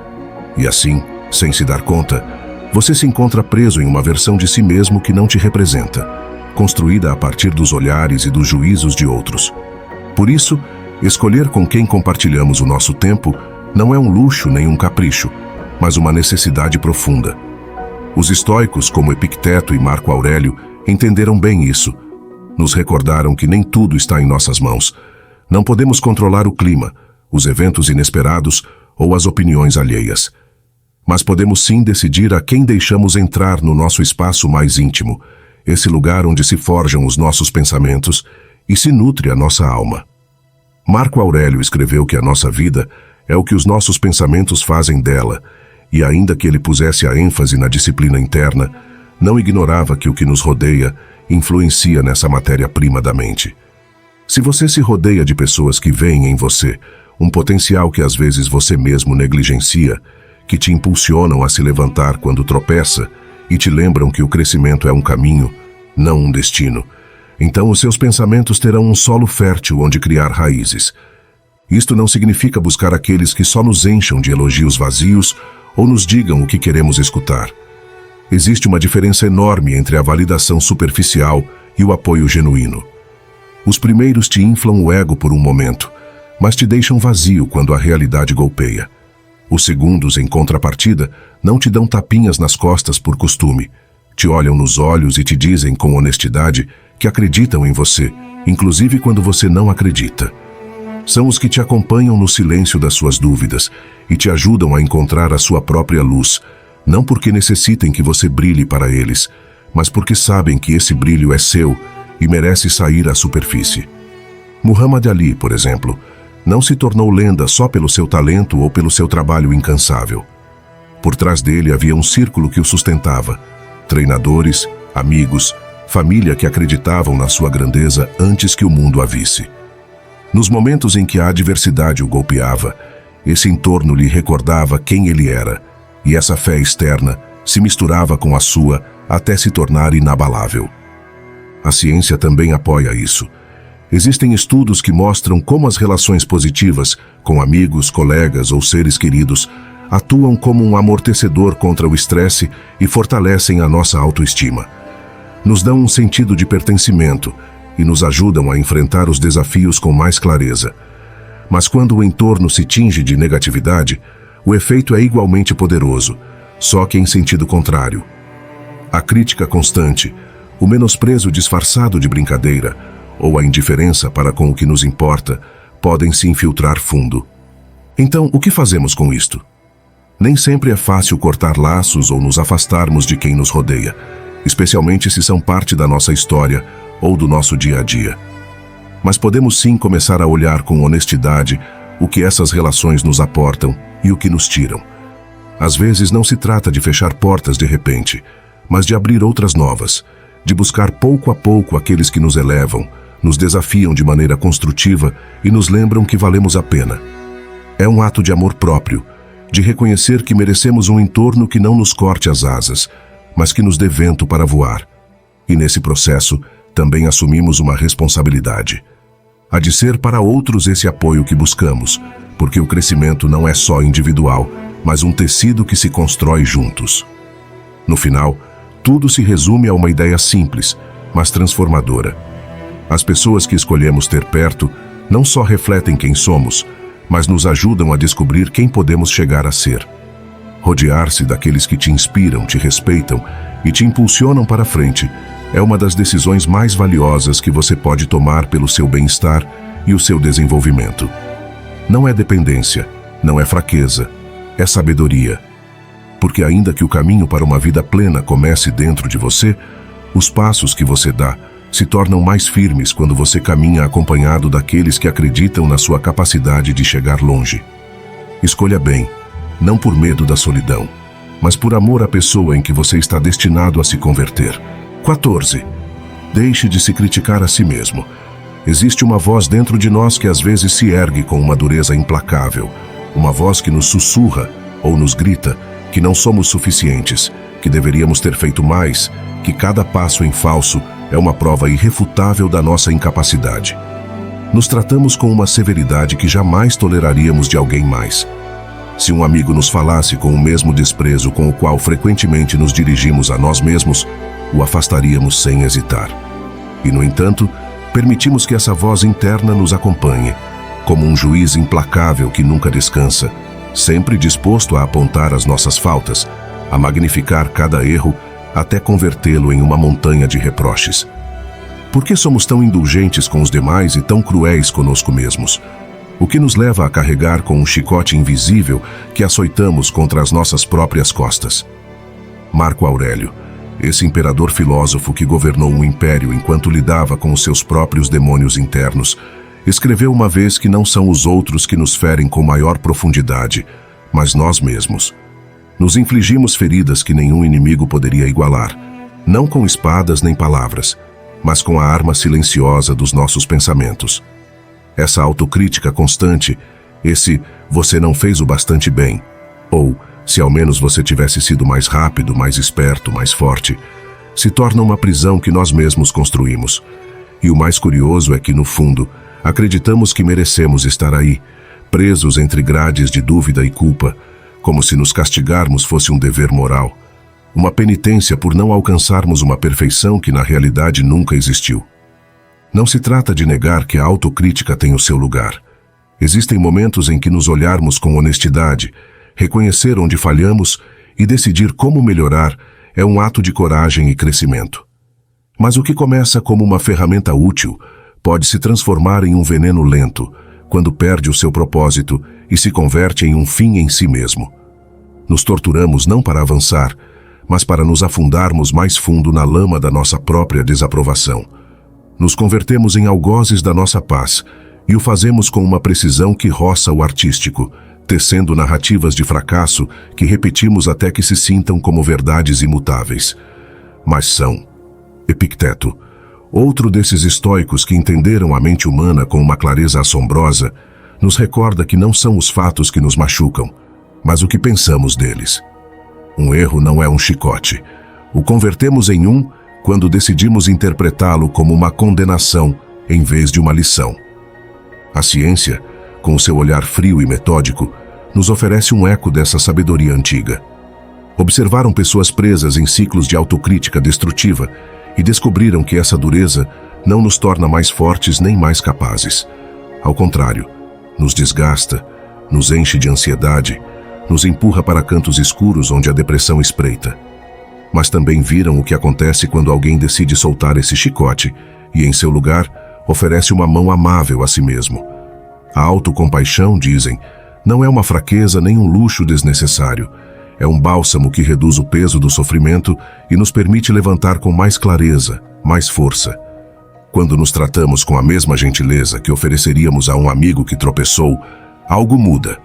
E assim, sem se dar conta, você se encontra preso em uma versão de si mesmo que não te representa, construída a partir dos olhares e dos juízos de outros. Por isso, escolher com quem compartilhamos o nosso tempo não é um luxo nem um capricho, mas uma necessidade profunda. Os estoicos, como Epicteto e Marco Aurélio, entenderam bem isso. Nos recordaram que nem tudo está em nossas mãos. Não podemos controlar o clima, os eventos inesperados ou as opiniões alheias. Mas podemos sim decidir a quem deixamos entrar no nosso espaço mais íntimo, esse lugar onde se forjam os nossos pensamentos e se nutre a nossa alma. Marco Aurélio escreveu que a nossa vida é o que os nossos pensamentos fazem dela, e ainda que ele pusesse a ênfase na disciplina interna, não ignorava que o que nos rodeia influencia nessa matéria-prima da mente. Se você se rodeia de pessoas que veem em você um potencial que às vezes você mesmo negligencia, que te impulsionam a se levantar quando tropeça e te lembram que o crescimento é um caminho, não um destino, então os seus pensamentos terão um solo fértil onde criar raízes. Isto não significa buscar aqueles que só nos encham de elogios vazios ou nos digam o que queremos escutar. Existe uma diferença enorme entre a validação superficial e o apoio genuíno. Os primeiros te inflam o ego por um momento, mas te deixam vazio quando a realidade golpeia. Os segundos, em contrapartida, não te dão tapinhas nas costas por costume. Te olham nos olhos e te dizem com honestidade que acreditam em você, inclusive quando você não acredita. São os que te acompanham no silêncio das suas dúvidas e te ajudam a encontrar a sua própria luz, não porque necessitem que você brilhe para eles, mas porque sabem que esse brilho é seu e merece sair à superfície. Muhammad Ali, por exemplo, não se tornou lenda só pelo seu talento ou pelo seu trabalho incansável. Por trás dele havia um círculo que o sustentava: treinadores, amigos, família que acreditavam na sua grandeza antes que o mundo a visse. Nos momentos em que a adversidade o golpeava, esse entorno lhe recordava quem ele era, e essa fé externa se misturava com a sua até se tornar inabalável. A ciência também apoia isso. Existem estudos que mostram como as relações positivas, com amigos, colegas ou seres queridos, atuam como um amortecedor contra o estresse e fortalecem a nossa autoestima. Nos dão um sentido de pertencimento e nos ajudam a enfrentar os desafios com mais clareza. Mas quando o entorno se tinge de negatividade, o efeito é igualmente poderoso, só que em sentido contrário. A crítica constante, o menosprezo disfarçado de brincadeira ou a indiferença para com o que nos importa podem se infiltrar fundo. Então, o que fazemos com isto? Nem sempre é fácil cortar laços ou nos afastarmos de quem nos rodeia, especialmente se são parte da nossa história ou do nosso dia a dia. Mas podemos sim começar a olhar com honestidade o que essas relações nos aportam e o que nos tiram. Às vezes não se trata de fechar portas de repente, mas de abrir outras novas, de buscar pouco a pouco aqueles que nos elevam, nos desafiam de maneira construtiva e nos lembram que valemos a pena. É um ato de amor próprio, de reconhecer que merecemos um entorno que não nos corte as asas, mas que nos dê vento para voar. E nesse processo, também assumimos uma responsabilidade. Há de ser para outros esse apoio que buscamos, porque o crescimento não é só individual, mas um tecido que se constrói juntos. No final, tudo se resume a uma ideia simples, mas transformadora. As pessoas que escolhemos ter perto não só refletem quem somos, mas nos ajudam a descobrir quem podemos chegar a ser. Rodear-se daqueles que te inspiram, te respeitam e te impulsionam para frente é uma das decisões mais valiosas que você pode tomar pelo seu bem-estar e o seu desenvolvimento. Não é dependência, não é fraqueza, é sabedoria. Porque ainda que o caminho para uma vida plena comece dentro de você, os passos que você dá se tornam mais firmes quando você caminha acompanhado daqueles que acreditam na sua capacidade de chegar longe. Escolha bem, não por medo da solidão, mas por amor à pessoa em que você está destinado a se converter. 14. Deixe de se criticar a si mesmo. Existe uma voz dentro de nós que às vezes se ergue com uma dureza implacável, uma voz que nos sussurra, ou nos grita que não somos suficientes, que deveríamos ter feito mais, que cada passo em falso é uma prova irrefutável da nossa incapacidade. Nos tratamos com uma severidade que jamais toleraríamos de alguém mais. Se um amigo nos falasse com o mesmo desprezo com o qual frequentemente nos dirigimos a nós mesmos, o afastaríamos sem hesitar. E, no entanto, permitimos que essa voz interna nos acompanhe, como um juiz implacável que nunca descansa, sempre disposto a apontar as nossas faltas, a magnificar cada erro até convertê-lo em uma montanha de reproches. Por que somos tão indulgentes com os demais e tão cruéis conosco mesmos? O que nos leva a carregar com um chicote invisível que açoitamos contra as nossas próprias costas? Marco Aurélio, esse imperador filósofo que governou um império enquanto lidava com os seus próprios demônios internos, escreveu uma vez que não são os outros que nos ferem com maior profundidade, mas nós mesmos. Nos infligimos feridas que nenhum inimigo poderia igualar, não com espadas nem palavras, mas com a arma silenciosa dos nossos pensamentos. Essa autocrítica constante, esse "você não fez o bastante bem", ou "se ao menos você tivesse sido mais rápido, mais esperto, mais forte", se torna uma prisão que nós mesmos construímos. E o mais curioso é que, no fundo, acreditamos que merecemos estar aí, presos entre grades de dúvida e culpa, como se nos castigarmos fosse um dever moral, uma penitência por não alcançarmos uma perfeição que na realidade nunca existiu. Não se trata de negar que a autocrítica tem o seu lugar. Existem momentos em que nos olharmos com honestidade, reconhecer onde falhamos e decidir como melhorar é um ato de coragem e crescimento. Mas o que começa como uma ferramenta útil pode se transformar em um veneno lento, quando perde o seu propósito e se converte em um fim em si mesmo. Nos torturamos não para avançar, mas para nos afundarmos mais fundo na lama da nossa própria desaprovação. Nos convertemos em algozes da nossa paz e o fazemos com uma precisão que roça o artístico, tecendo narrativas de fracasso que repetimos até que se sintam como verdades imutáveis. Mas são. Epicteto, outro desses estoicos que entenderam a mente humana com uma clareza assombrosa, nos recorda que não são os fatos que nos machucam, mas o que pensamos deles. Um erro não é um chicote. O convertemos em um quando decidimos interpretá-lo como uma condenação em vez de uma lição. A ciência, com o seu olhar frio e metódico, nos oferece um eco dessa sabedoria antiga. Observaram pessoas presas em ciclos de autocrítica destrutiva e descobriram que essa dureza não nos torna mais fortes nem mais capazes. Ao contrário, nos desgasta, nos enche de ansiedade, nos empurra para cantos escuros onde a depressão espreita. Mas também viram o que acontece quando alguém decide soltar esse chicote e, em seu lugar, oferece uma mão amável a si mesmo. A autocompaixão, dizem, não é uma fraqueza nem um luxo desnecessário. É um bálsamo que reduz o peso do sofrimento e nos permite levantar com mais clareza, mais força. Quando nos tratamos com a mesma gentileza que ofereceríamos a um amigo que tropeçou, algo muda.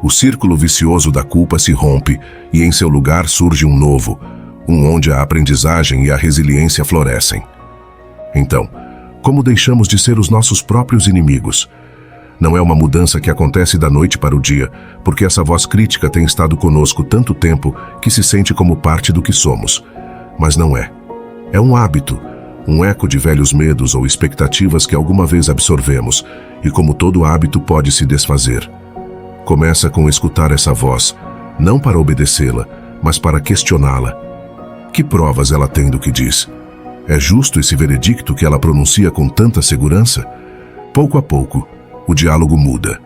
O círculo vicioso da culpa se rompe e em seu lugar surge um novo, um onde a aprendizagem e a resiliência florescem. Então, como deixamos de ser os nossos próprios inimigos? Não é uma mudança que acontece da noite para o dia, porque essa voz crítica tem estado conosco tanto tempo que se sente como parte do que somos. Mas não é. É um hábito, um eco de velhos medos ou expectativas que alguma vez absorvemos, e como todo hábito pode se desfazer. Começa com escutar essa voz, não para obedecê-la, mas para questioná-la. Que provas ela tem do que diz? É justo esse veredicto que ela pronuncia com tanta segurança? Pouco a pouco, o diálogo muda.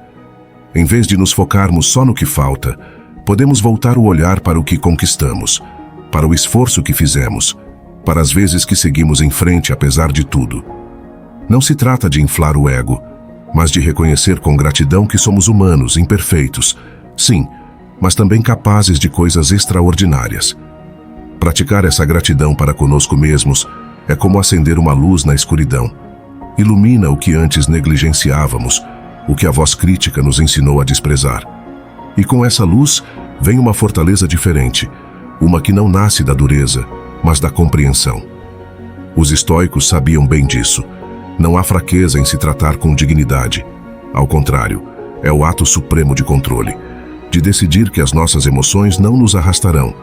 Em vez de nos focarmos só no que falta, podemos voltar o olhar para o que conquistamos, para o esforço que fizemos, para as vezes que seguimos em frente apesar de tudo. Não se trata de inflar o ego, mas de reconhecer com gratidão que somos humanos, imperfeitos, sim, mas também capazes de coisas extraordinárias. Praticar essa gratidão para conosco mesmos é como acender uma luz na escuridão. Ilumina o que antes negligenciávamos, o que a voz crítica nos ensinou a desprezar. E com essa luz vem uma fortaleza diferente, uma que não nasce da dureza, mas da compreensão. Os estoicos sabiam bem disso. Não há fraqueza em se tratar com dignidade. Ao contrário, é o ato supremo de controle. de decidir que as nossas emoções não nos arrastarão,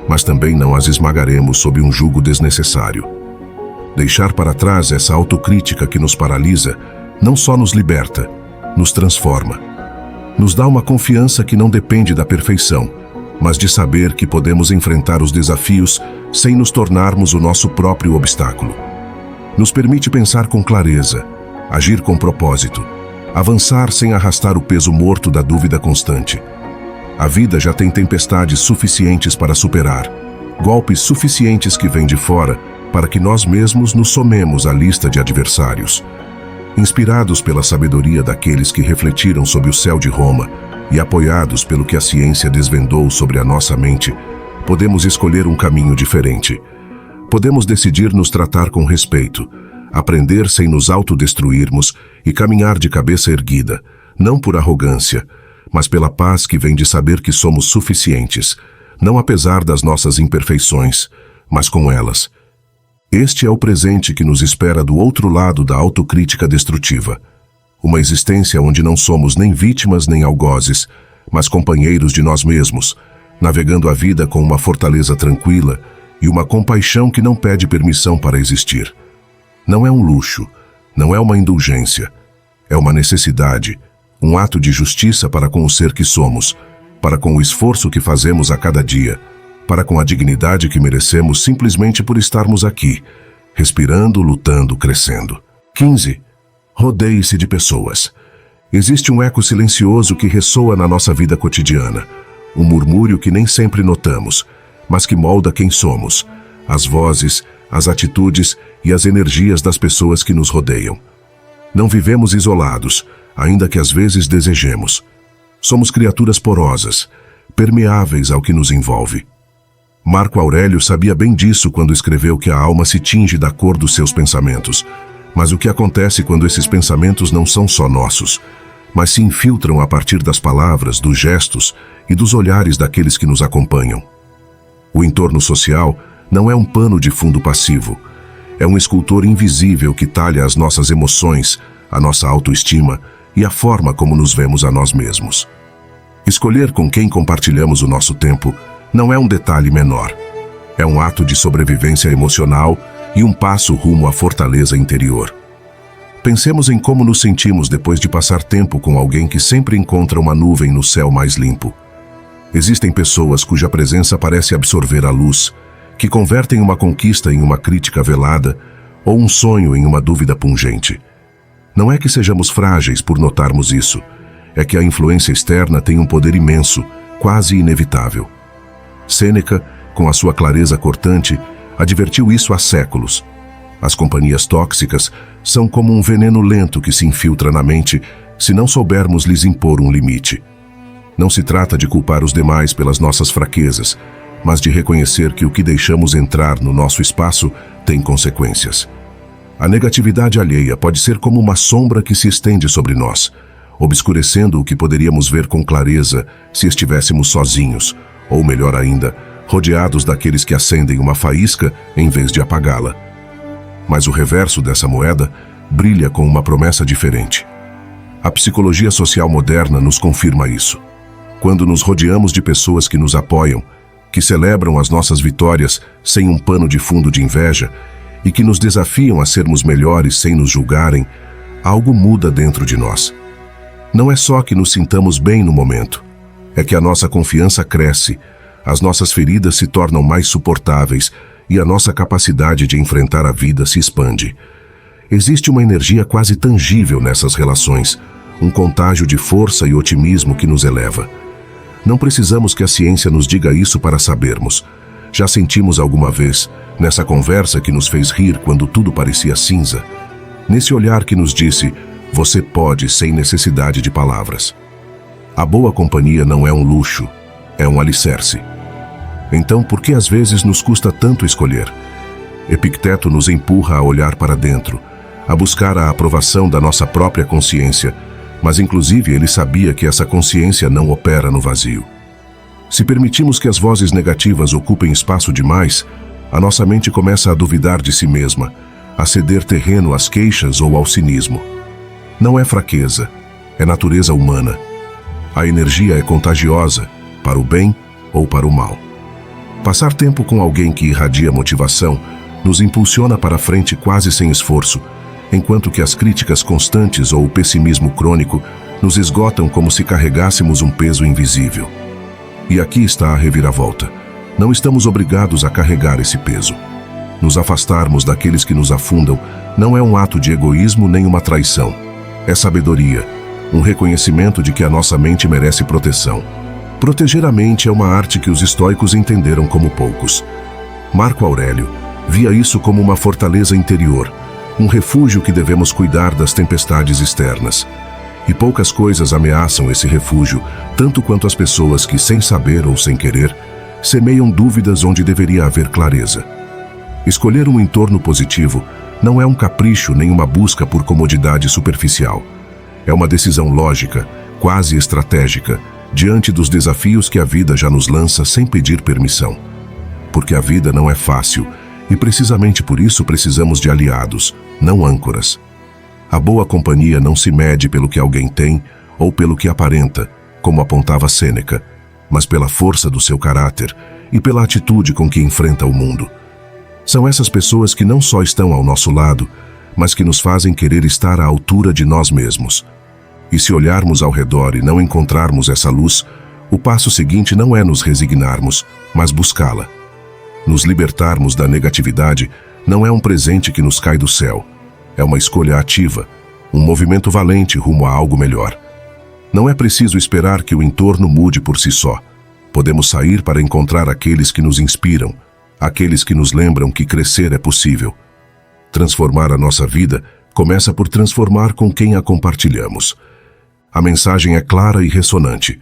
mas também não as esmagaremos sob um jugo desnecessário. Deixar para trás essa autocrítica que nos paralisa não só nos liberta, nos transforma. Nos dá uma confiança que não depende da perfeição, mas de saber que podemos enfrentar os desafios sem nos tornarmos o nosso próprio obstáculo. Nos permite pensar com clareza, agir com propósito, avançar sem arrastar o peso morto da dúvida constante. A vida já tem tempestades suficientes para superar, golpes suficientes que vêm de fora para que nós mesmos nos somemos à lista de adversários. Inspirados pela sabedoria daqueles que refletiram sobre o céu de Roma e apoiados pelo que a ciência desvendou sobre a nossa mente, podemos escolher um caminho diferente. Podemos decidir nos tratar com respeito, aprender sem nos autodestruirmos e caminhar de cabeça erguida, não por arrogância, mas pela paz que vem de saber que somos suficientes, não apesar das nossas imperfeições, mas com elas. Este é o presente que nos espera do outro lado da autocrítica destrutiva. Uma existência onde não somos nem vítimas nem algozes, mas companheiros de nós mesmos, navegando a vida com uma fortaleza tranquila e uma compaixão que não pede permissão para existir. Não é um luxo, não é uma indulgência, é uma necessidade, um ato de justiça para com o ser que somos, para com o esforço que fazemos a cada dia, para com a dignidade que merecemos simplesmente por estarmos aqui, respirando, lutando, crescendo. 15. Rodeie-se de pessoas. Existe um eco silencioso que ressoa na nossa vida cotidiana, um murmúrio que nem sempre notamos, mas que molda quem somos, as vozes, as atitudes e as energias das pessoas que nos rodeiam. Não vivemos isolados, ainda que às vezes desejemos. Somos criaturas porosas, permeáveis ao que nos envolve. Marco Aurélio sabia bem disso quando escreveu que a alma se tinge da cor dos seus pensamentos. Mas o que acontece quando esses pensamentos não são só nossos, mas se infiltram a partir das palavras, dos gestos e dos olhares daqueles que nos acompanham? O entorno social não é um pano de fundo passivo. É um escultor invisível que talha as nossas emoções, a nossa autoestima e a forma como nos vemos a nós mesmos. Escolher com quem compartilhamos o nosso tempo não é um detalhe menor. É um ato de sobrevivência emocional e um passo rumo à fortaleza interior. Pensemos em como nos sentimos depois de passar tempo com alguém que sempre encontra uma nuvem no céu mais limpo. Existem pessoas cuja presença parece absorver a luz, que convertem uma conquista em uma crítica velada ou um sonho em uma dúvida pungente. Não é que sejamos frágeis por notarmos isso, é que a influência externa tem um poder imenso, quase inevitável. Sêneca, com a sua clareza cortante, advertiu isso há séculos. As companhias tóxicas são como um veneno lento que se infiltra na mente se não soubermos lhes impor um limite. Não se trata de culpar os demais pelas nossas fraquezas, mas de reconhecer que o que deixamos entrar no nosso espaço tem consequências. A negatividade alheia pode ser como uma sombra que se estende sobre nós, obscurecendo o que poderíamos ver com clareza se estivéssemos sozinhos, ou melhor ainda, rodeados daqueles que acendem uma faísca em vez de apagá-la. Mas o reverso dessa moeda brilha com uma promessa diferente. A psicologia social moderna nos confirma isso. Quando nos rodeamos de pessoas que nos apoiam, que celebram as nossas vitórias sem um pano de fundo de inveja e que nos desafiam a sermos melhores sem nos julgarem, algo muda dentro de nós. Não é só que nos sintamos bem no momento, é que a nossa confiança cresce, as nossas feridas se tornam mais suportáveis e a nossa capacidade de enfrentar a vida se expande. Existe uma energia quase tangível nessas relações, um contágio de força e otimismo que nos eleva. Não precisamos que a ciência nos diga isso para sabermos. Já sentimos alguma vez, nessa conversa que nos fez rir quando tudo parecia cinza, nesse olhar que nos disse, você pode sem necessidade de palavras. A boa companhia não é um luxo, é um alicerce. Então, por que às vezes nos custa tanto escolher? Epicteto nos empurra a olhar para dentro, a buscar a aprovação da nossa própria consciência, mas inclusive ele sabia que essa consciência não opera no vazio. Se permitimos que as vozes negativas ocupem espaço demais, a nossa mente começa a duvidar de si mesma, a ceder terreno às queixas ou ao cinismo. Não é fraqueza, é natureza humana. A energia é contagiosa, para o bem ou para o mal. Passar tempo com alguém que irradia motivação nos impulsiona para frente quase sem esforço, enquanto que as críticas constantes ou o pessimismo crônico nos esgotam como se carregássemos um peso invisível. E aqui está a reviravolta. Não estamos obrigados a carregar esse peso. Nos afastarmos daqueles que nos afundam não é um ato de egoísmo nem uma traição. É sabedoria, um reconhecimento de que a nossa mente merece proteção. Proteger a mente é uma arte que os estoicos entenderam como poucos. Marco Aurélio via isso como uma fortaleza interior, um refúgio que devemos cuidar das tempestades externas. E poucas coisas ameaçam esse refúgio, tanto quanto as pessoas que, sem saber ou sem querer, semeiam dúvidas onde deveria haver clareza. Escolher um entorno positivo não é um capricho nem uma busca por comodidade superficial. É uma decisão lógica, quase estratégica, diante dos desafios que a vida já nos lança sem pedir permissão. Porque a vida não é fácil, e precisamente por isso precisamos de aliados, não âncoras. A boa companhia não se mede pelo que alguém tem ou pelo que aparenta, como apontava Sêneca, mas pela força do seu caráter e pela atitude com que enfrenta o mundo. São essas pessoas que não só estão ao nosso lado, mas que nos fazem querer estar à altura de nós mesmos. E se olharmos ao redor e não encontrarmos essa luz, o passo seguinte não é nos resignarmos, mas buscá-la. Nos libertarmos da negatividade não é um presente que nos cai do céu. É uma escolha ativa, um movimento valente rumo a algo melhor. Não é preciso esperar que o entorno mude por si só. Podemos sair para encontrar aqueles que nos inspiram, aqueles que nos lembram que crescer é possível. Transformar a nossa vida começa por transformar com quem a compartilhamos. A mensagem é clara e ressonante.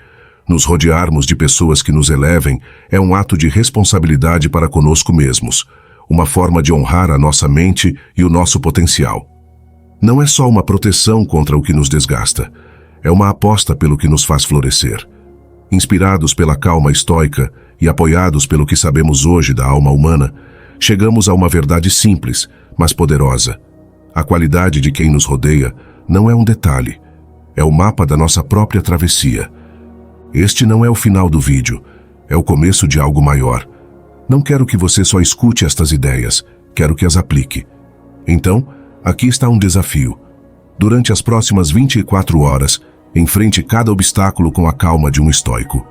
Nos rodearmos de pessoas que nos elevem é um ato de responsabilidade para conosco mesmos, uma forma de honrar a nossa mente e o nosso potencial. Não é só uma proteção contra o que nos desgasta, é uma aposta pelo que nos faz florescer. Inspirados pela calma estoica e apoiados pelo que sabemos hoje da alma humana, chegamos a uma verdade simples, mas poderosa. A qualidade de quem nos rodeia não é um detalhe, é o mapa da nossa própria travessia. Este não é o final do vídeo, é o começo de algo maior. Não quero que você só escute estas ideias, quero que as aplique. Então, aqui está um desafio. Durante as próximas 24 horas, enfrente cada obstáculo com a calma de um estoico.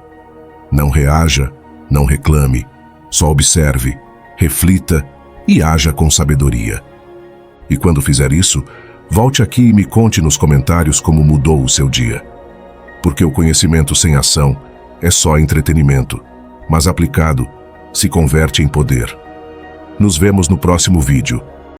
Não reaja, não reclame, só observe, reflita e haja com sabedoria. E quando fizer isso, volte aqui e me conte nos comentários como mudou o seu dia. Porque o conhecimento sem ação é só entretenimento, mas aplicado, se converte em poder. Nos vemos no próximo vídeo.